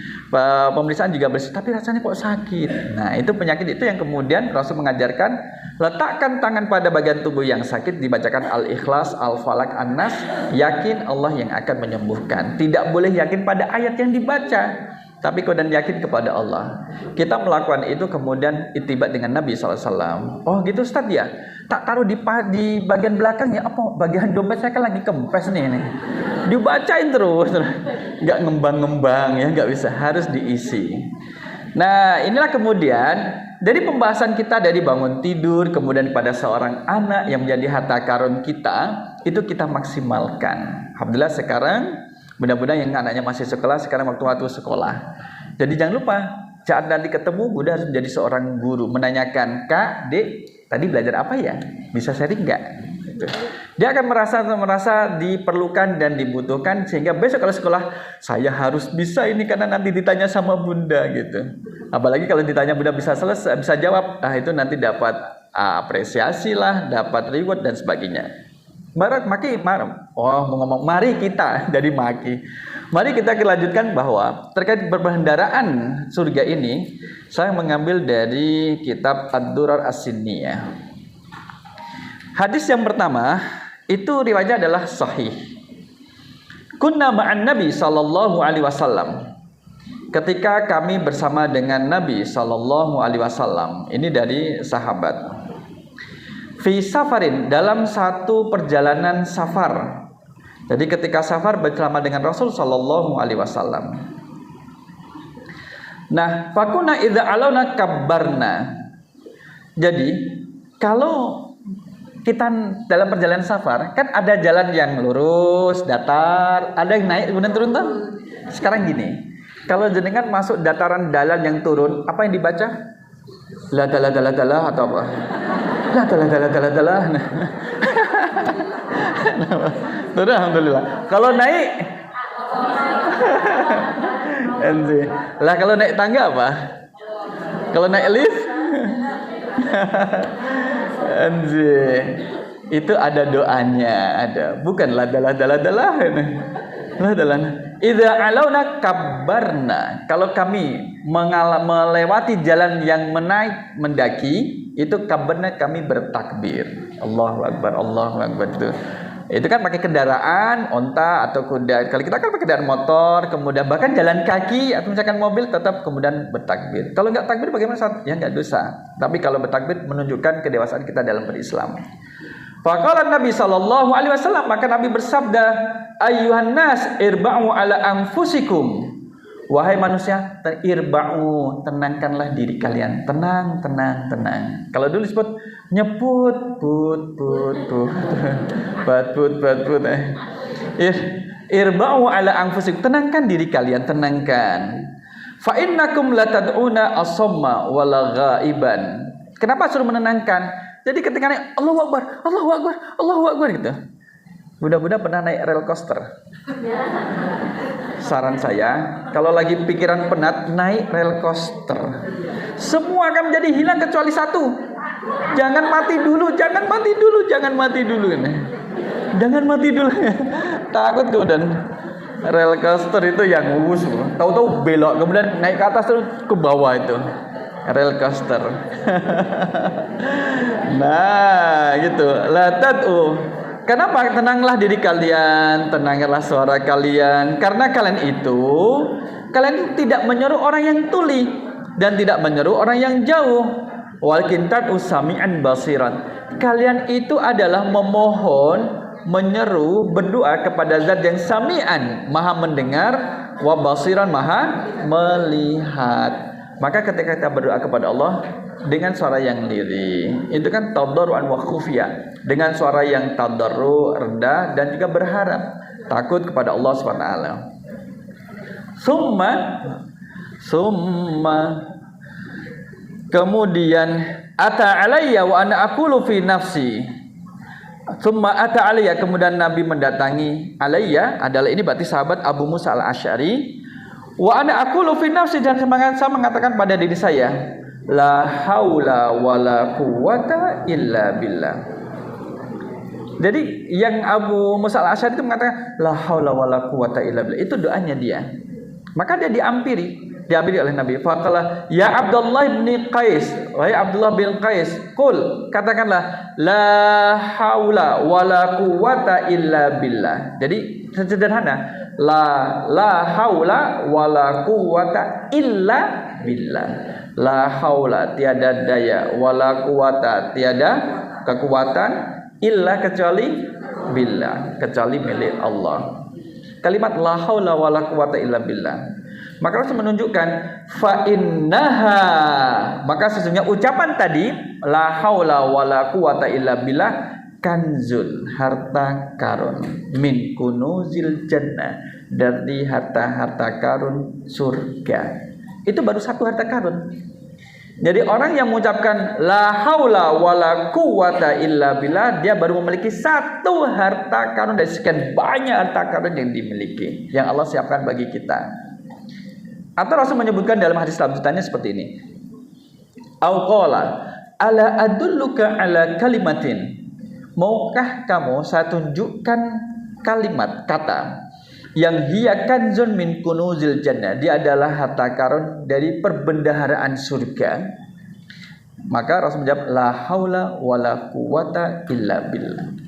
pemeriksaan juga bersih, tapi rasanya kok sakit. Nah, itu penyakit itu yang kemudian Rasul mengajarkan, letakkan tangan pada bagian tubuh yang sakit, dibacakan Al-Ikhlas, Al-Falaq, An-Nas, yakin Allah yang akan menyembuhkan. Tidak boleh yakin pada ayat yang dibaca, tapi kemudian yakin kepada Allah. Kita melakukan itu kemudian ittiba dengan Nabi SAW. Oh gitu Ustaz ya? Tak taruh di bagian belakang ya? Apa? Bagian dompet saya kan lagi kempes nih. Dibacain terus. Nggak ngembang-ngembang ya, nggak bisa. Harus diisi. Nah, inilah kemudian dari pembahasan kita dari bangun tidur, kemudian pada seorang anak yang menjadi harta karun kita, itu kita maksimalkan. Alhamdulillah sekarang, mudah-mudahan yang anaknya masih sekolah, sekarang waktu sekolah. Jadi jangan lupa, saat nanti ketemu, Bunda harus menjadi seorang guru, menanyakan, Kak, Dek, tadi belajar apa ya? Bisa sharing nggak? Gitu. Dia akan merasa diperlukan dan dibutuhkan, sehingga besok kalau sekolah, saya harus bisa ini karena nanti ditanya sama Bunda gitu. Apalagi kalau ditanya Bunda bisa jawab, nah itu nanti dapat apresiasi lah, dapat reward dan sebagainya. Mari kita dari Maki. Mari kita lanjutkan bahwa terkait perbendaharaan surga ini, saya mengambil dari kitab Ad-Durar As-Sinniyah. Hadis yang pertama itu riwayatnya adalah sahih. Kunna ma'an Nabi sallallahu alaihi wasallam. Ketika kami bersama dengan Nabi sallallahu alaihi wasallam. Ini dari sahabat. Fi safarin, dalam satu perjalanan safar. Jadi ketika safar bersama dengan Rasul sallallahu alaihi wasallam. Nah, fakuna idza alauna kabbarna. Jadi, kalau kita dalam perjalanan safar, kan ada jalan yang lurus, datar, ada yang naik kemudian turun tuh. Sekarang gini, kalau jenengan masuk dataran jalan yang turun, apa yang dibaca? La atau apa? La. Alhamdulillah. Kalau naik lah, kalau naik tangga apa? Kalau naik lift itu ada doanya, ada. Bukan ladalah. Idza alauna kabbarna. Kalau kami melewati jalan yang menaik mendaki, itu kabarnya kami bertakbir. Allahu Akbar itu. Itu kan pakai kendaraan, onta atau kuda. Kalau kita kan pakai kendaraan motor, kemudian bahkan jalan kaki atau misalkan mobil tetap kemudian bertakbir. Kalau nggak takbir bagaimana? Ya nggak dosa. Tapi kalau bertakbir menunjukkan kedewasaan kita dalam berislam. Faqala Nabi sallallahu alaihi wasallam, maka Nabi bersabda, "Ayyuhan nas, irba'u ala anfusikum." Wahai manusia, irba'u, tenangkanlah diri kalian. Tenang, tenang, tenang. Kalau dulu disebut nyeput, put, put, put, bat, put, bat, put. Irba'u ala anfusikum, tenangkan diri kalian, tenangkan. Fa innakum latad'una as-samma wala ghaiban. Kenapa suruh menenangkan? Jadi ketika Allahu Akbar, Allahu Akbar, Allahu Akbar gitu. Budak-budak pernah naik rel coaster? Saran saya, kalau lagi pikiran penat, naik rel coaster. Semua akan menjadi hilang kecuali satu. Jangan mati dulu, jangan mati dulu, jangan mati dulu. Jangan mati dulu. Takut kemudian rel coaster itu yang lurus, tahu-tahu belok, kemudian naik ke atas terus ke bawah itu. Rel coaster. Nah, gitu. La tad'u. Kenapa? Tenanglah diri kalian, tenangkanlah suara kalian. Karena kalian tidak menyeru orang yang tuli dan tidak menyeru orang yang jauh. Walakin tad'u sami'an basiran. Kalian itu adalah memohon, menyeru, berdoa kepada zat yang sami'an, maha mendengar, wa basiran, maha melihat. Maka ketika kita berdoa kepada Allah dengan suara yang lirih, itu kan tadarruan wa khufya, dengan suara yang tadarru, rendah dan juga berharap, takut kepada Allah Subhanahu wa taala. Summa kemudian ata alayya wa ana aqulu fi nafsi. Summa ata alayya, kemudian Nabi mendatangi. Alayya adalah ini berarti sahabat Abu Musa al-Asy'ari. Wa ana aqulu fi nafsi, dan saya mengatakan pada diri saya, la haula wala quwata illa billah. Jadi yang Abu Musa al-Asy'ari itu mengatakan la haula wala quwata illa billah, itu doanya dia. Maka dia diampiri oleh Nabi. Faqala ya Abdullah bin Qais, wahai Abdullah bin Qais, qul, katakanlah la haula wala quwata illa billah. Jadi sederhana, la haula wala quwata illa billah. La haula, tiada daya, wala quwata, tiada kekuatan, illa, kecuali billah, kecuali milik Allah. Kalimat la haula wala quwata illa billah, maka Rasul menunjukkan fa innaha, maka sesungguhnya ucapan tadi la haula wala quwata illa billah kanzul, harta karun, min kunuzil jannah, dari harta-harta karun surga. Itu baru satu harta karun. Jadi orang yang mengucapkan la haula wala quwata illa billah, dia baru memiliki satu harta karun dari sekian banyak harta karun yang dimiliki, yang Allah siapkan bagi kita. Atau Rasul menyebutkan dalam hadis selanjutnya seperti ini. Au qala ala adulluka ala kalimatin, maukah kamu saya tunjukkan kalimat, kata yang hiya kanzun min kunuzil jannah, dia adalah harta karun dari perbendaharaan surga. Maka Rasul menjawab la haula wala quwata illa billah.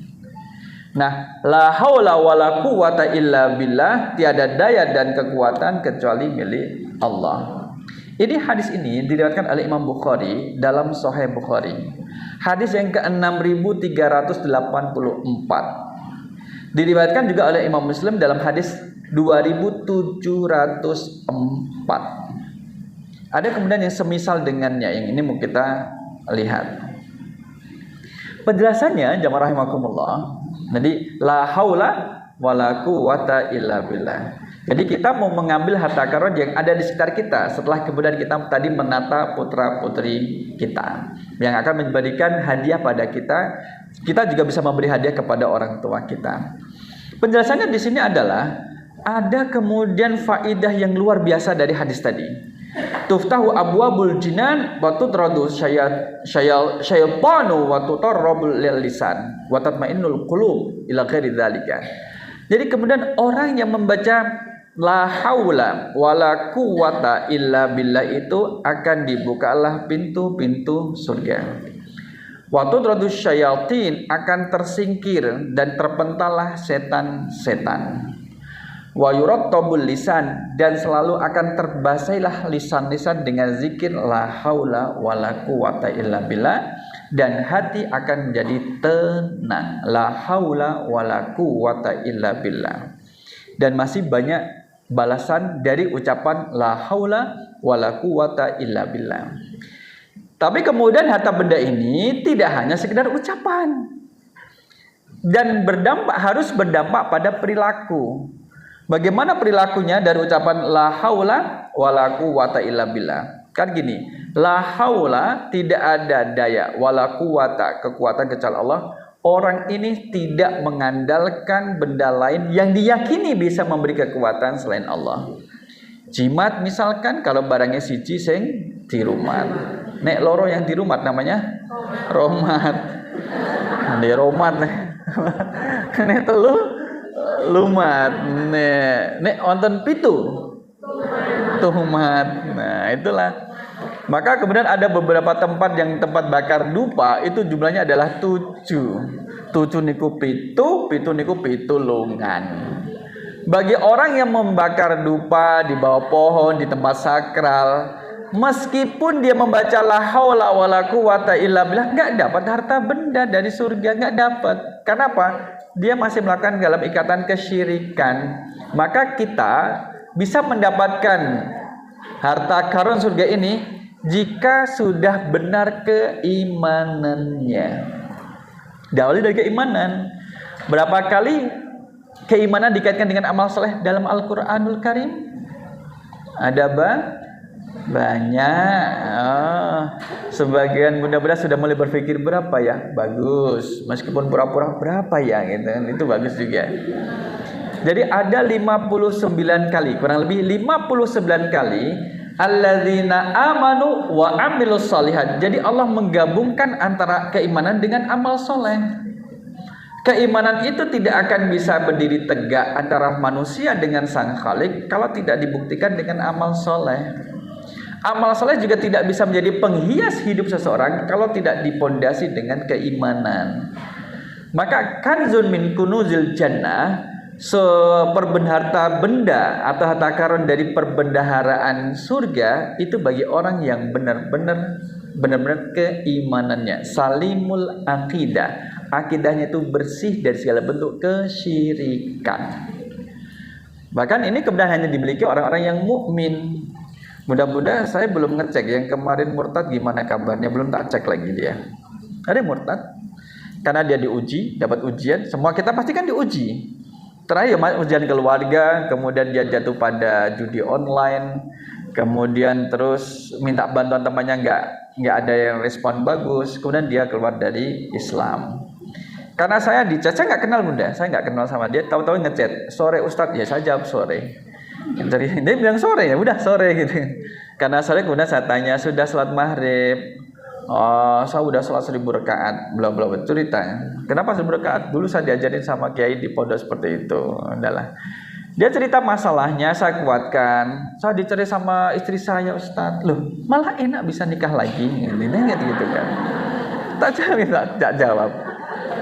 Nah, la haula wala quwata illa billah, tiada daya dan kekuatan kecuali milik Allah. Ini hadis ini diriwayatkan oleh Imam Bukhari dalam Sahih Bukhari. Hadis yang ke-6384. Diriwayatkan juga oleh Imam Muslim dalam hadis 2704. Ada kemudian yang semisal dengannya, yang ini mau kita lihat. Penjelasannya jamaah rahimakumullah. Jadi la haula wala quwata illa billah. Jadi kita mau mengambil harta karun yang ada di sekitar kita setelah kemudian kita tadi menata putra-putri kita yang akan memberikan hadiah pada kita. Kita juga bisa memberi hadiah kepada orang tua kita. Penjelasannya di sini adalah ada kemudian faidah yang luar biasa dari hadis tadi. Tuftahu abwabul jinan wa tutradu syaitanu wa tutarrabul lisan wa tatmainnul qulub ila ghairi dzalika. Jadi kemudian orang yang membaca la haula wala quwata illa billah itu akan dibukalah pintu-pintu surga. Wa tudradus syayatin, akan tersingkir dan terpentallah setan-setan. Wa yurattabul lisan, dan selalu akan terbasailah lisan-lisan dengan zikir la haula wala quwata illa billah, dan hati akan menjadi tenang. La haula wala quwata illa billah. Dan masih banyak balasan dari ucapan la haula wala quwata illa billah. Tapi kemudian harta benda ini tidak hanya sekedar ucapan, dan harus berdampak pada perilaku. Bagaimana perilakunya dari ucapan la haula wala quwata illa billah? Kan gini, la haula, tidak ada daya, wala quwata, kekuatan kecuali Allah. Orang ini tidak mengandalkan benda lain yang diyakini bisa memberi kekuatan selain Allah. Jimat misalkan, kalau barangnya siji sing dirumat. Nek loro yang dirumat namanya romat. Nek romat nek telu lumat, nek wonten pitu tuhumat. Nah, itulah. Maka kemudian ada beberapa tempat yang tempat bakar dupa itu jumlahnya adalah 7. 7 niku pitu, pitu niku pitulungan. Bagi orang yang membakar dupa di bawah pohon, di tempat sakral, meskipun dia membaca la haula wala quwata illa billah, enggak dapat harta benda dari surga, enggak dapat. Kenapa? Dia masih melakukan dalam ikatan kesyirikan. Maka kita bisa mendapatkan harta karun surga ini jika sudah benar keimanannya. Diawali dari keimanan. Berapa kali keimanan dikaitkan dengan amal soleh dalam Al-Quranul Karim? Ada banyak. Sebagian mudah-mudahan sudah mulai berpikir berapa ya? Bagus. Meskipun pura-pura berapa ya gitu. Itu bagus juga. Jadi ada 59 kali, kurang lebih 59 kali alladzina amanu wa amilus shalihat. Jadi Allah menggabungkan antara keimanan dengan amal soleh. Keimanan itu tidak akan bisa berdiri tegak antara manusia dengan Sang Khalik kalau tidak dibuktikan dengan amal soleh. Amal soleh juga tidak bisa menjadi penghias hidup seseorang kalau tidak dipondasi dengan keimanan. Maka kanzun min kunuzil jannah, harta benda atau harta karun dari perbendaharaan surga itu bagi orang yang benar-benar keimanannya salimul akidah, akidahnya itu bersih dari segala bentuk kesyirikan. Bahkan ini kemudian hanya dimiliki orang-orang yang mukmin. Mudah-mudahan, saya belum ngecek yang kemarin murtad gimana kabarnya, belum tak cek lagi dia. Ada murtad karena dia diuji, dapat ujian. Semua kita pasti kan diuji. Terakhir ujian keluarga, kemudian dia jatuh pada judi online, kemudian terus minta bantuan temannya, nggak ada yang respon bagus, kemudian dia keluar dari Islam. Karena saya di chat, saya nggak kenal bunda, saya nggak kenal sama dia, tahu-tahu ngechat, sore Ustadz, ya saya jawab sore. Jadi dia bilang sore, ya udah sore gitu. Karena sore kemudian saya tanya, sudah sholat maghrib? Oh, saya udah sholat 1000 rakaat. Belum cerita. Kenapa 1000 rakaat? Dulu saya diajarin sama kiai di pondok seperti itu. Udahlah. Dia cerita masalahnya, saya kuatkan. Saya dicerai sama istri saya, Ustadz. Loh, malah enak bisa nikah lagi. Ini gitu kan. Tak jawab.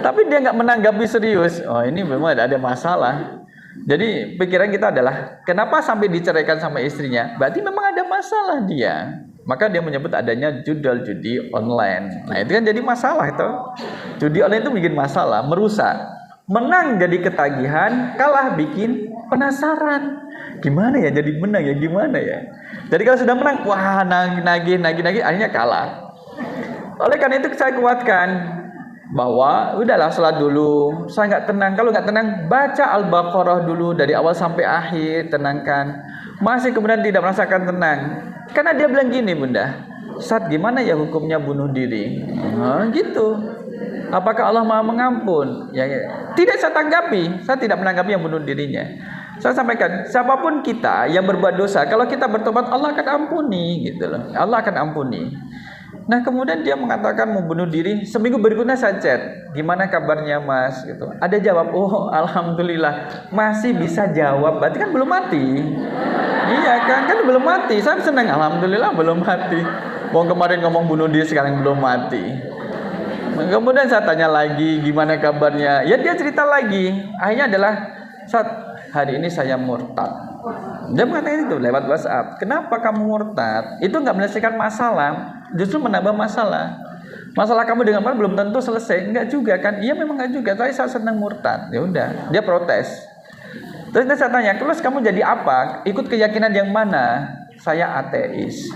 Tapi dia nggak menanggapi serius. Oh, ini memang ada masalah. Jadi pikiran kita adalah kenapa sampai diceraikan sama istrinya? Berarti memang ada masalah dia. Maka dia menyebut adanya judi online. Nah, itu kan jadi masalah itu. Judi online itu bikin masalah, merusak. Menang jadi ketagihan, kalah bikin penasaran. Gimana ya jadi menang ya, gimana ya? Jadi kalau sudah menang, wah nagih, akhirnya kalah. Oleh karena itu saya kuatkan bahwa udahlah sholat dulu, saya nggak tenang. Kalau nggak tenang, baca Al-Baqarah dulu dari awal sampai akhir, tenangkan. Masih kemudian tidak merasakan tenang, karena dia bilang gini, bunda, Ustadz, gimana ya hukumnya bunuh diri? Gitu. Apakah Allah Maha Mengampun? Ya, tidak saya tanggapi, saya tidak menanggapi yang bunuh dirinya. Saya sampaikan, siapapun kita yang berbuat dosa, kalau kita bertobat, Allah akan ampuni, gitu loh. Allah akan ampuni. Nah, kemudian dia mengatakan mau bunuh diri. Seminggu berikutnya saya chat, gimana kabarnya mas? Gitu. Ada jawab, oh alhamdulillah, masih bisa jawab. Berarti kan belum mati. Iya kan belum mati. Saya senang, alhamdulillah belum mati. Mau kemarin ngomong bunuh diri, sekarang belum mati. Kemudian saya tanya lagi, gimana kabarnya? Ya dia cerita lagi. Akhirnya adalah, saat hari ini saya murtad. Dia mengatakan itu lewat WhatsApp. Kenapa kamu murtad? Itu nggak menyelesaikan masalah, justru menambah masalah. Masalah kamu dengan Allah belum tentu selesai. Enggak juga kan? Iya memang enggak juga. Tapi saya senang murtad. Ya udah, dia protes. Terus saya tanya, terus kamu jadi apa? Ikut keyakinan yang mana? Saya ateis.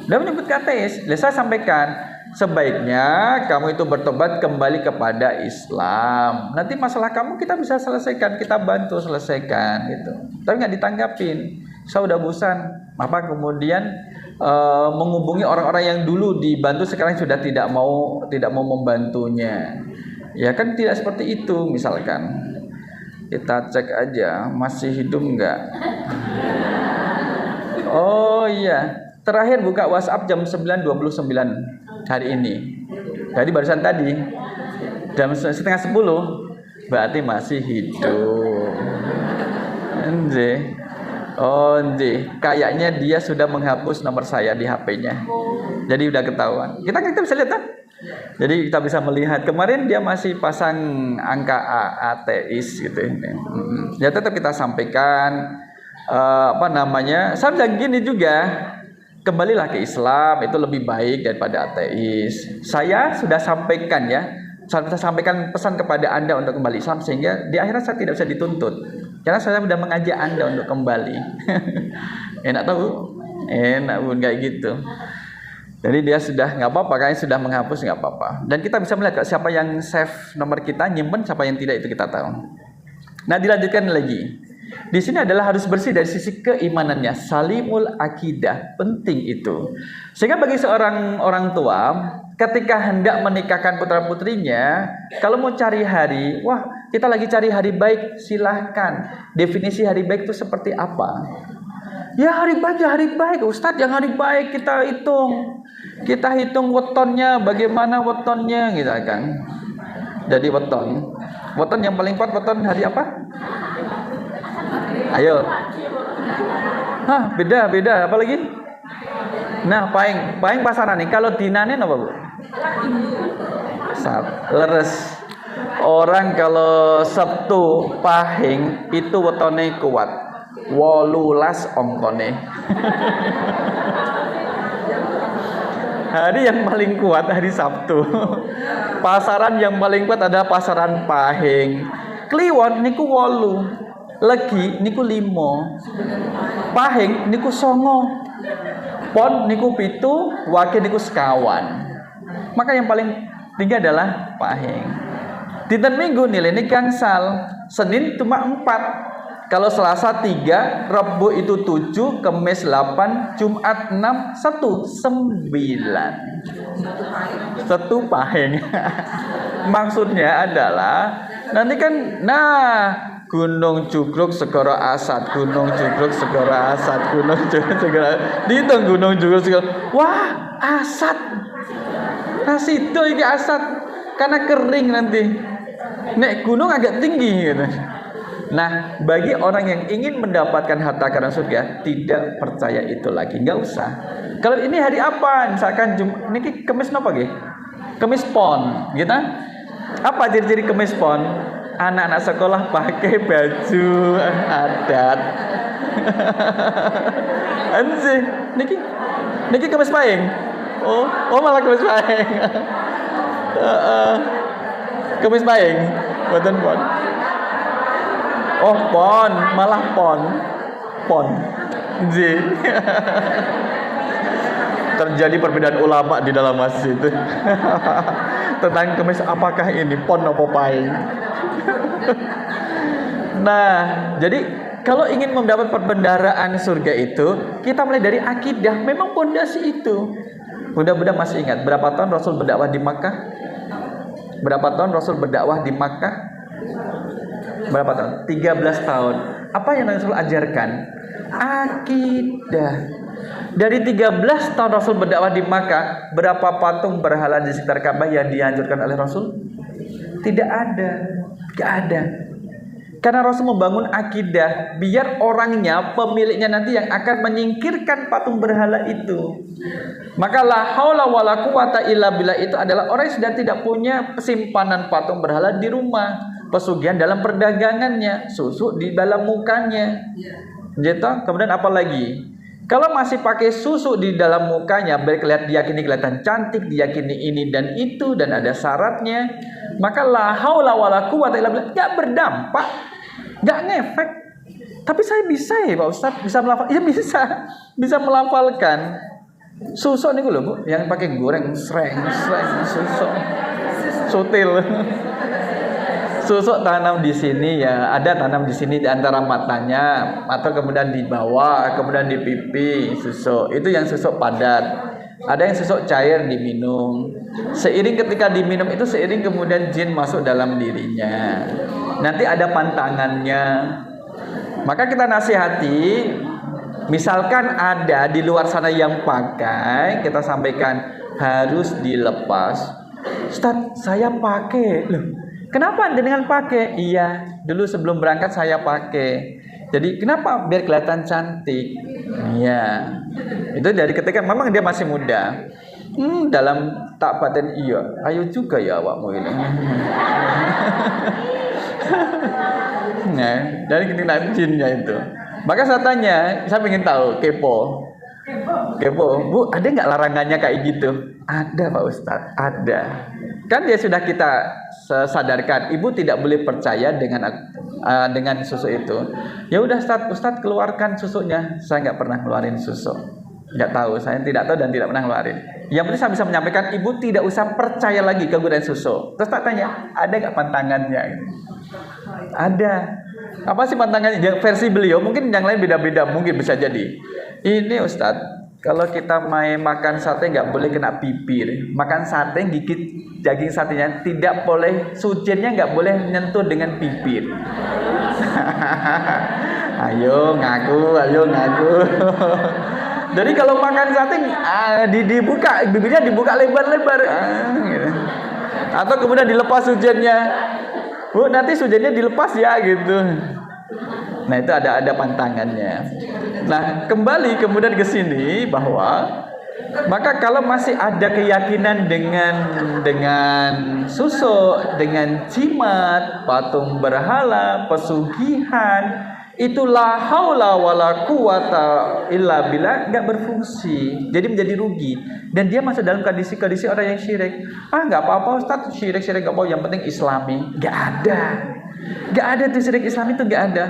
Dia menyebut ateis. Lalu saya sampaikan, sebaiknya kamu itu bertobat kembali kepada Islam. Nanti masalah kamu kita bisa selesaikan, kita bantu selesaikan gitu. Tapi nggak ditanggapin. Saya udah bosan. Apa kemudian menghubungi orang-orang yang dulu dibantu sekarang sudah tidak mau membantunya. Ya kan tidak seperti itu. Misalkan kita cek aja masih hidup nggak? Oh iya, terakhir buka WhatsApp jam 9.29 hari ini. Jadi barusan tadi jam 9:30, berarti masih hidup. Anjir. Oh, kayaknya dia sudah menghapus nomor saya di HP-nya. Jadi udah ketahuan. Kita bisa lihat kan? Jadi kita bisa melihat kemarin dia masih pasang angka ateis gitu. Ya tetap kita sampaikan saya bilang gini juga, kembalilah ke Islam, itu lebih baik daripada ateis. Saya sudah sampaikan ya. Saya sampaikan pesan kepada Anda untuk kembali Islam sehingga di akhirat saya tidak bisa dituntut. Karena saya sudah mengajak Anda untuk kembali. Enak tahu? Enak pun kayak gitu. Jadi dia sudah nggak apa-apa, kayaknya sudah menghapus nggak apa-apa. Dan kita bisa melihat siapa yang save nomor kita, nyimpen, siapa yang tidak itu kita tahu. Nah dilanjutkan lagi. Di sini adalah harus bersih dari sisi keimanannya, salimul akidah, penting itu. Sehingga bagi seorang orang tua, ketika hendak menikahkan putra putrinya, kalau mau cari hari, wah kita lagi cari hari baik, silahkan. Definisi hari baik itu seperti apa? Ya hari baik ya hari baik, Ustadz yang hari baik kita hitung wetonnya, bagaimana wetonnya gitu kan. Jadi weton yang paling kuat weton hari apa? Ayo. Hah, beda apa lagi? Nah, paling pasaran nih. Kalau dinanen apa, Bu? Leres. Orang kalau Sabtu pahing itu wetone kuat. 18 ongkone. Hari yang paling kuat hari Sabtu. Pasaran yang paling kuat adalah pasaran pahing. Kliwon niku 8. Legi niku 5. Pahing niku 9. Pon niku 7, wage niku 1. Maka yang paling tinggi adalah pahing. Dinten Minggu nilai ini gangsal. Senin cuma 4. Kalau Selasa 3, Rabu itu 7, Kamis 8, Jumat 6, Sabtu 9. Satu pahing. Maksudnya adalah nanti kan Gunung Jugruk Segara Asad, Gunung Jugruk Segara Asad, Gunung Jugruk Segara. Dihitung Gunung Jugruk Segara. Wah, Asad. Nah situ ini Asad karena kering nanti. Nek gunung agak tinggi gitu. Nah, bagi orang yang ingin mendapatkan harta karun surga, tidak percaya itu lagi, enggak usah. Kalau ini hari apa? Misalkan ini Kamis napa nggih? Kamis Pon, gitu. Apa ciri-ciri Kamis Pon? Anak-anak sekolah pakai baju adat. Anjir, niki Kamis Pahing. Oh malah Kamis Pahing. Kamis Pahing, boten pon. Oh pon, malah pon. Anjir. Terjadi perbedaan ulama di dalam masjid tentang Kamis apakah ini pon atau pahing. Nah, jadi kalau ingin mendapat perbendaharaan surga itu, kita mulai dari akidah. Memang pondasi itu. Mudah-mudahan masih ingat berapa tahun Rasul berdakwah di Makkah? Berapa tahun Rasul berdakwah di Makkah? Berapa tahun? 13 tahun. Apa yang Rasul ajarkan? Akidah. Dari 13 tahun Rasul berdakwah di Makkah, berapa patung berhala di sekitar Ka'bah yang dihancurkan oleh Rasul? Tidak ada. Gak ada. Karena Rasul membangun akidah biar orangnya, pemiliknya nanti yang akan menyingkirkan patung berhala itu. Maka la haula wala quwata illa billah itu adalah orang yang sudah tidak punya simpanan patung berhala di rumah, pesugihan dalam perdagangannya, susu di dalam mukanya. Gitu. Kemudian apa lagi? Kalau masih pakai susu di dalam mukanya, diyakini kelihatan cantik, diyakini ini dan itu dan ada syaratnya, maka la haula wala quwata illa billah enggak berdampak, enggak ngefek. Tapi saya bisa ya Pak Ustadz, bisa melafal. Ya bisa melafalkan. Susu nih loh Bu, yang pakai goreng sreng susu. Sutil. Susuk tanam di sini ya, ada tanam di sini di antara matanya atau kemudian di bawah, kemudian di pipi susuk. Itu yang susuk padat. Ada yang susuk cair diminum. Seiring ketika diminum itu seiring kemudian jin masuk dalam dirinya. Nanti ada pantangannya. Maka kita nasihati, misalkan ada di luar sana yang pakai, kita sampaikan harus dilepas. Ustaz, saya pakai. Loh, kenapa dengan pakai? Iya, dulu sebelum berangkat saya pakai. Jadi kenapa? Biar kelihatan cantik. Iya. Itu dari ketika memang dia masih muda. Dalam tak batin iya. Ayo juga ya awakmu ini. Nah, dari ketika jinnya itu. Maka saya tanya, saya ingin tahu, kepo, Bu, ada nggak larangannya kayak gitu? Ada Pak Ustadz, ada. Kan dia sudah kita sadarkan, ibu tidak boleh percaya dengan susu itu. Ya udah Ustadz keluarkan susunya. Saya nggak pernah keluarin susu, nggak tahu, saya tidak tahu dan tidak pernah keluarin. Yang penting saya bisa menyampaikan, ibu tidak usah percaya lagi kegunaan susu. Terus tak tanya, ada nggak pantangannya? Ada. Apa sih pantangannya? Versi beliau, mungkin yang lain beda-beda, mungkin bisa jadi. Ini Ustadz, kalau kita makan sate nggak boleh kena bibir. Makan sate gigit daging satenya tidak boleh, sujennya nggak boleh nyentuh dengan bibir. Ayo ngaku. Jadi kalau makan sate dibuka, bibirnya dibuka lebar-lebar. Gitu. Atau kemudian dilepas sujennya. Bu, nanti sujennya dilepas ya gitu. Nah, itu ada pantangannya. Nah, kembali kemudian ke sini bahwa maka kalau masih ada keyakinan dengan susuk, dengan jimat, patung berhala, pesugihan, itu la haula wala quwata illa billah enggak berfungsi. Jadi menjadi rugi dan dia masuk dalam kondisi orang yang syirik. Enggak apa-apa Ustaz, syirik enggak apa-apa, yang penting Islami. Enggak ada. Enggak ada tuh syirik Islami itu enggak ada.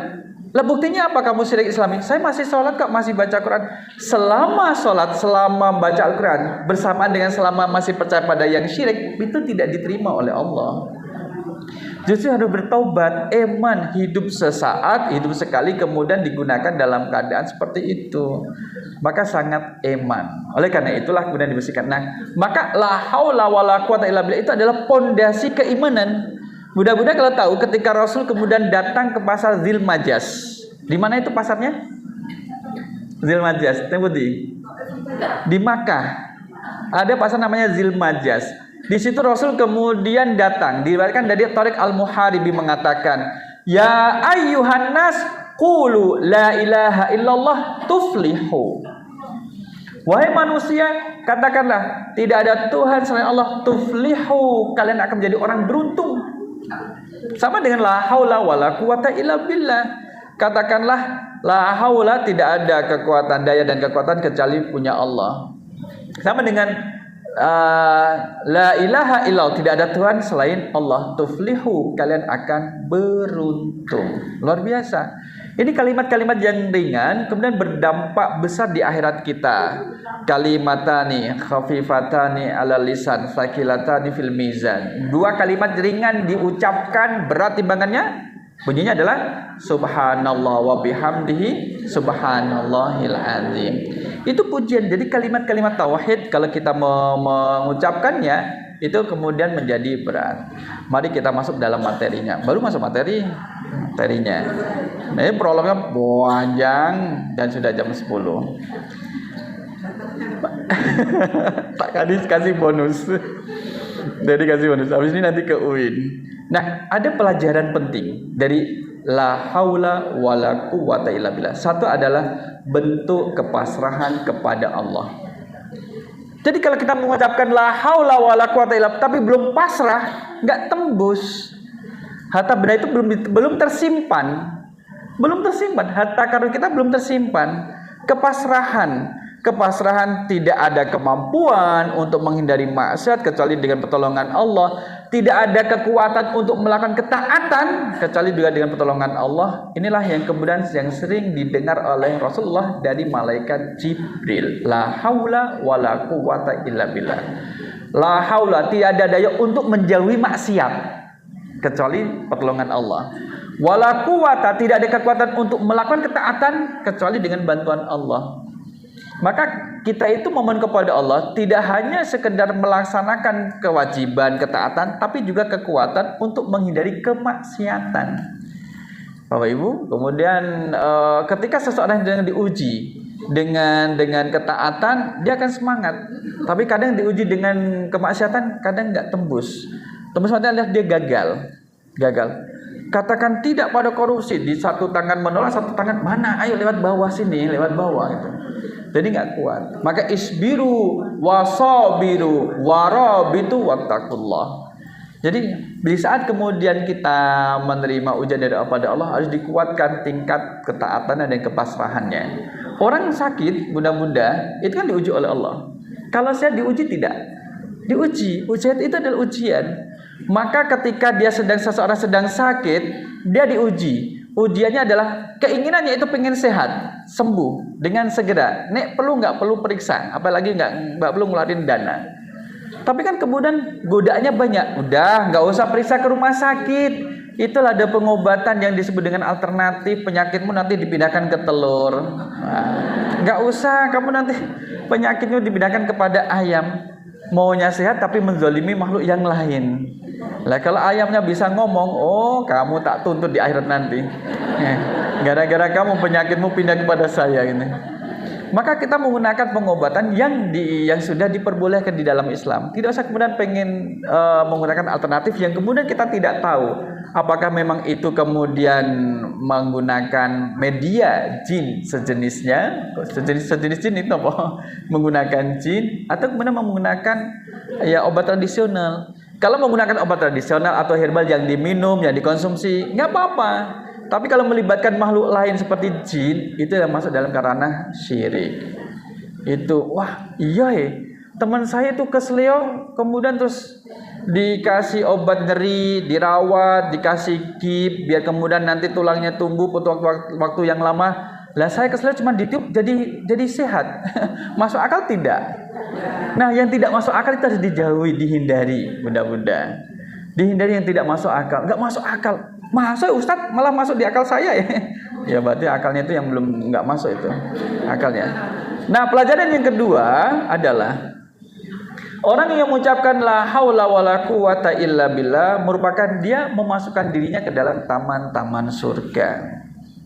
Lah buktinya apa kamu syirik Islami? Saya masih sholat kok, masih baca Quran. Selama sholat, selama baca Al-Quran, bersamaan dengan selama masih percaya pada yang syirik, itu tidak diterima oleh Allah. Justru harus bertaubat, eman, hidup sesaat, hidup sekali, kemudian digunakan dalam keadaan seperti itu. Maka sangat eman. Oleh karena itulah kemudian dibersihkan. Nah, maka la haula wala quwata illa billah itu adalah pondasi keimanan. Mudah-mudahan kalau tahu ketika Rasul kemudian datang ke pasar Zilmajas. Di mana itu pasarnya? Zilmajas, di Makkah. Ada pasar namanya Zilmajas. Di situ Rasul kemudian datang. Diriwayatkan dari Tariq Al-Muharibi mengatakan, "Ya ayyuhan nas, qulu la ilaha illallah tuflihu." Wahai manusia, katakanlah tidak ada Tuhan selain Allah, tuflihu, kalian akan menjadi orang beruntung. Sama dengan la haula wala quwata illa billah. Katakanlah la haula, tidak ada kekuatan, daya dan kekuatan kecuali punya Allah. Sama dengan la ilaha illallah, tidak ada Tuhan selain Allah, tuflihu, kalian akan beruntung. Luar biasa. Ini kalimat-kalimat yang ringan kemudian berdampak besar di akhirat kita. Kalimatani khafifatani ala lisan, thaqilatani fil mizan. Dua kalimat ringan diucapkan, berat timbangannya. Bunyinya adalah subhanallah wa bihamdihi subhanallahil azim. Itu pujian. Jadi kalimat-kalimat tauhid kalau kita mengucapkannya itu kemudian menjadi berat. Mari kita masuk dalam materinya. Baru masuk materinya. Nah, ini prolognya panjang dan sudah jam 10. Pak Kadis kasih bonus. Jadi kasih bonus. Habis ini nanti ke UIN. Nah, ada pelajaran penting dari la haula wala quwata illa billah. Satu adalah bentuk kepasrahan kepada Allah. Jadi kalau kita mengucapkan la haula wala quwata illa billah tapi belum pasrah, nggak tembus. Harta benda itu belum tersimpan. Belum tersimpan, harta karun kita belum tersimpan. Kepasrahan tidak ada kemampuan untuk menghindari maksiat kecuali dengan pertolongan Allah. Tidak ada kekuatan untuk melakukan ketaatan kecuali juga dengan pertolongan Allah. Inilah yang kemudian yang sering didengar oleh Rasulullah dari malaikat Jibril. La haula wala quwata illa billah. La haula, tiada daya untuk menjauhi maksiat kecuali pertolongan Allah. Wala quwata, tidak ada kekuatan untuk melakukan ketaatan kecuali dengan bantuan Allah. Maka kita itu memohon kepada Allah tidak hanya sekedar melaksanakan kewajiban ketaatan, tapi juga kekuatan untuk menghindari kemaksiatan. Bapak Ibu, kemudian ketika seseorang yang diuji dengan ketaatan, dia akan semangat. Tapi kadang diuji dengan kemaksiatan, kadang nggak tembus. Tembus maksudnya dia gagal. Katakan tidak pada korupsi, di satu tangan menolak, satu tangan mana? Ayo lewat bawah sini, lewat bawah gitu. Jadi nggak kuat. Maka isbiru wasabiru warabitu wattaqullah. Jadi di saat kemudian kita menerima ujian dari Allah harus dikuatkan tingkat ketaatan dan kepasrahannya. Orang sakit, bunda-bunda itu kan diuji oleh Allah. Kalau saya diuji tidak, diuji. Ujian itu adalah ujian. Maka ketika seseorang sedang sakit, dia diuji. Ujiannya adalah keinginannya itu pengen sehat, sembuh dengan segera. Nek perlu nggak perlu periksa, apalagi nggak perlu ngeluarin dana. Tapi kan kemudian godaannya banyak. Udah nggak usah periksa ke rumah sakit. Itulah ada pengobatan yang disebut dengan alternatif. Penyakitmu nanti dipindahkan ke telur. Nggak usah kamu nanti penyakitmu dipindahkan kepada ayam. Maunya sehat tapi menzalimi makhluk yang lain. Lah kalau ayamnya bisa ngomong, oh kamu tak tuntut di akhirat nanti. Gara-gara kamu penyakitmu pindah kepada saya ini. Maka kita menggunakan pengobatan yang sudah diperbolehkan di dalam Islam. Tidak usah kemudian pengen menggunakan alternatif yang kemudian kita tidak tahu apakah memang itu kemudian menggunakan media jin sejenisnya, sejenis jin itu apa? Menggunakan jin atau kemudian menggunakan obat tradisional. Kalau menggunakan obat tradisional atau herbal yang diminum, yang dikonsumsi, nggak apa-apa. Tapi kalau melibatkan makhluk lain seperti jin, itu yang masuk dalam ranah syirik. Itu, wah iya teman saya itu kesleo, kemudian terus dikasih obat nyeri, dirawat, dikasih kip, biar kemudian nanti tulangnya tumbuh butuh waktu yang lama. Lah saya kesleo cuma ditiup jadi sehat. Masuk akal tidak? Nah, yang tidak masuk akal itu harus dijauhi, dihindari, bunda-bunda. Dihindari yang tidak masuk akal. Enggak masuk akal. Masa Ustadz malah masuk di akal saya ya? Ya berarti akalnya itu yang belum enggak masuk itu akalnya. Nah, pelajaran yang kedua adalah orang yang mengucapkan la haula wala quwata illa billah merupakan dia memasukkan dirinya ke dalam taman-taman surga.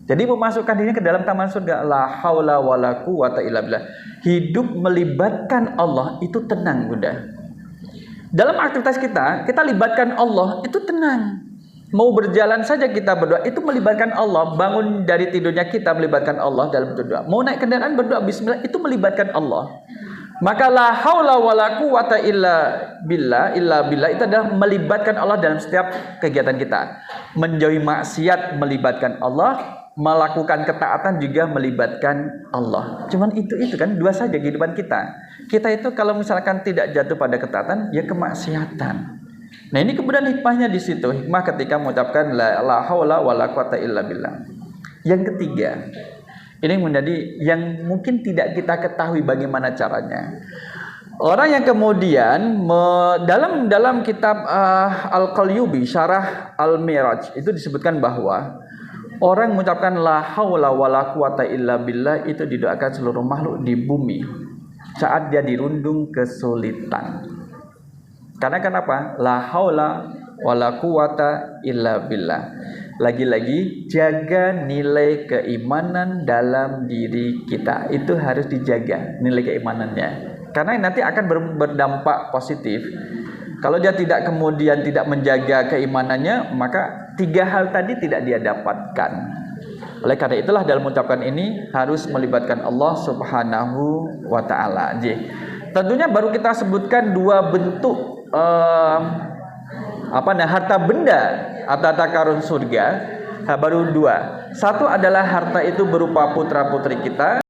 Jadi memasukkan dirinya ke dalam taman surga. La haula wala quwata illa billah. Hidup melibatkan Allah itu tenang, Bunda. Dalam aktivitas kita libatkan Allah itu tenang. Mau berjalan saja kita berdoa itu melibatkan Allah. Bangun dari tidurnya kita melibatkan Allah dalam berdoa. Mau naik kendaraan berdoa bismillah itu melibatkan Allah. Maka la haula wala quwata illa billah itu adalah melibatkan Allah dalam setiap kegiatan kita. Menjauhi maksiat melibatkan Allah, melakukan ketaatan juga melibatkan Allah. Cuman itu kan dua saja kehidupan kita. Kita itu kalau misalkan tidak jatuh pada ketaatan ya kemaksiatan. Nah, ini kemudian hikmahnya di situ. Hikmah ketika mengucapkan la haula wala quwata illa billah. Yang ketiga, ini menjadi yang mungkin tidak kita ketahui bagaimana caranya. Orang yang kemudian dalam kitab Al-Qalyubi Syarah Al-Miraj itu disebutkan bahwa orang mengucapkan la haula wala quwata illa billah itu didoakan seluruh makhluk di bumi saat dia dirundung kesulitan. Karena kenapa? La haula wala quwata illa billah. Lagi-lagi jaga nilai keimanan dalam diri kita. Itu harus dijaga nilai keimanannya. Karena nanti akan berdampak positif. Kalau dia tidak kemudian tidak menjaga keimanannya, maka 3 hal tadi tidak dia dapatkan. Oleh karena itulah dalam mengucapkan ini harus melibatkan Allah Subhanahu wa taala. Tentunya baru kita sebutkan 2 bentuk harta benda atau harta karun surga. Baru 2. Satu adalah harta itu berupa putra-putri kita.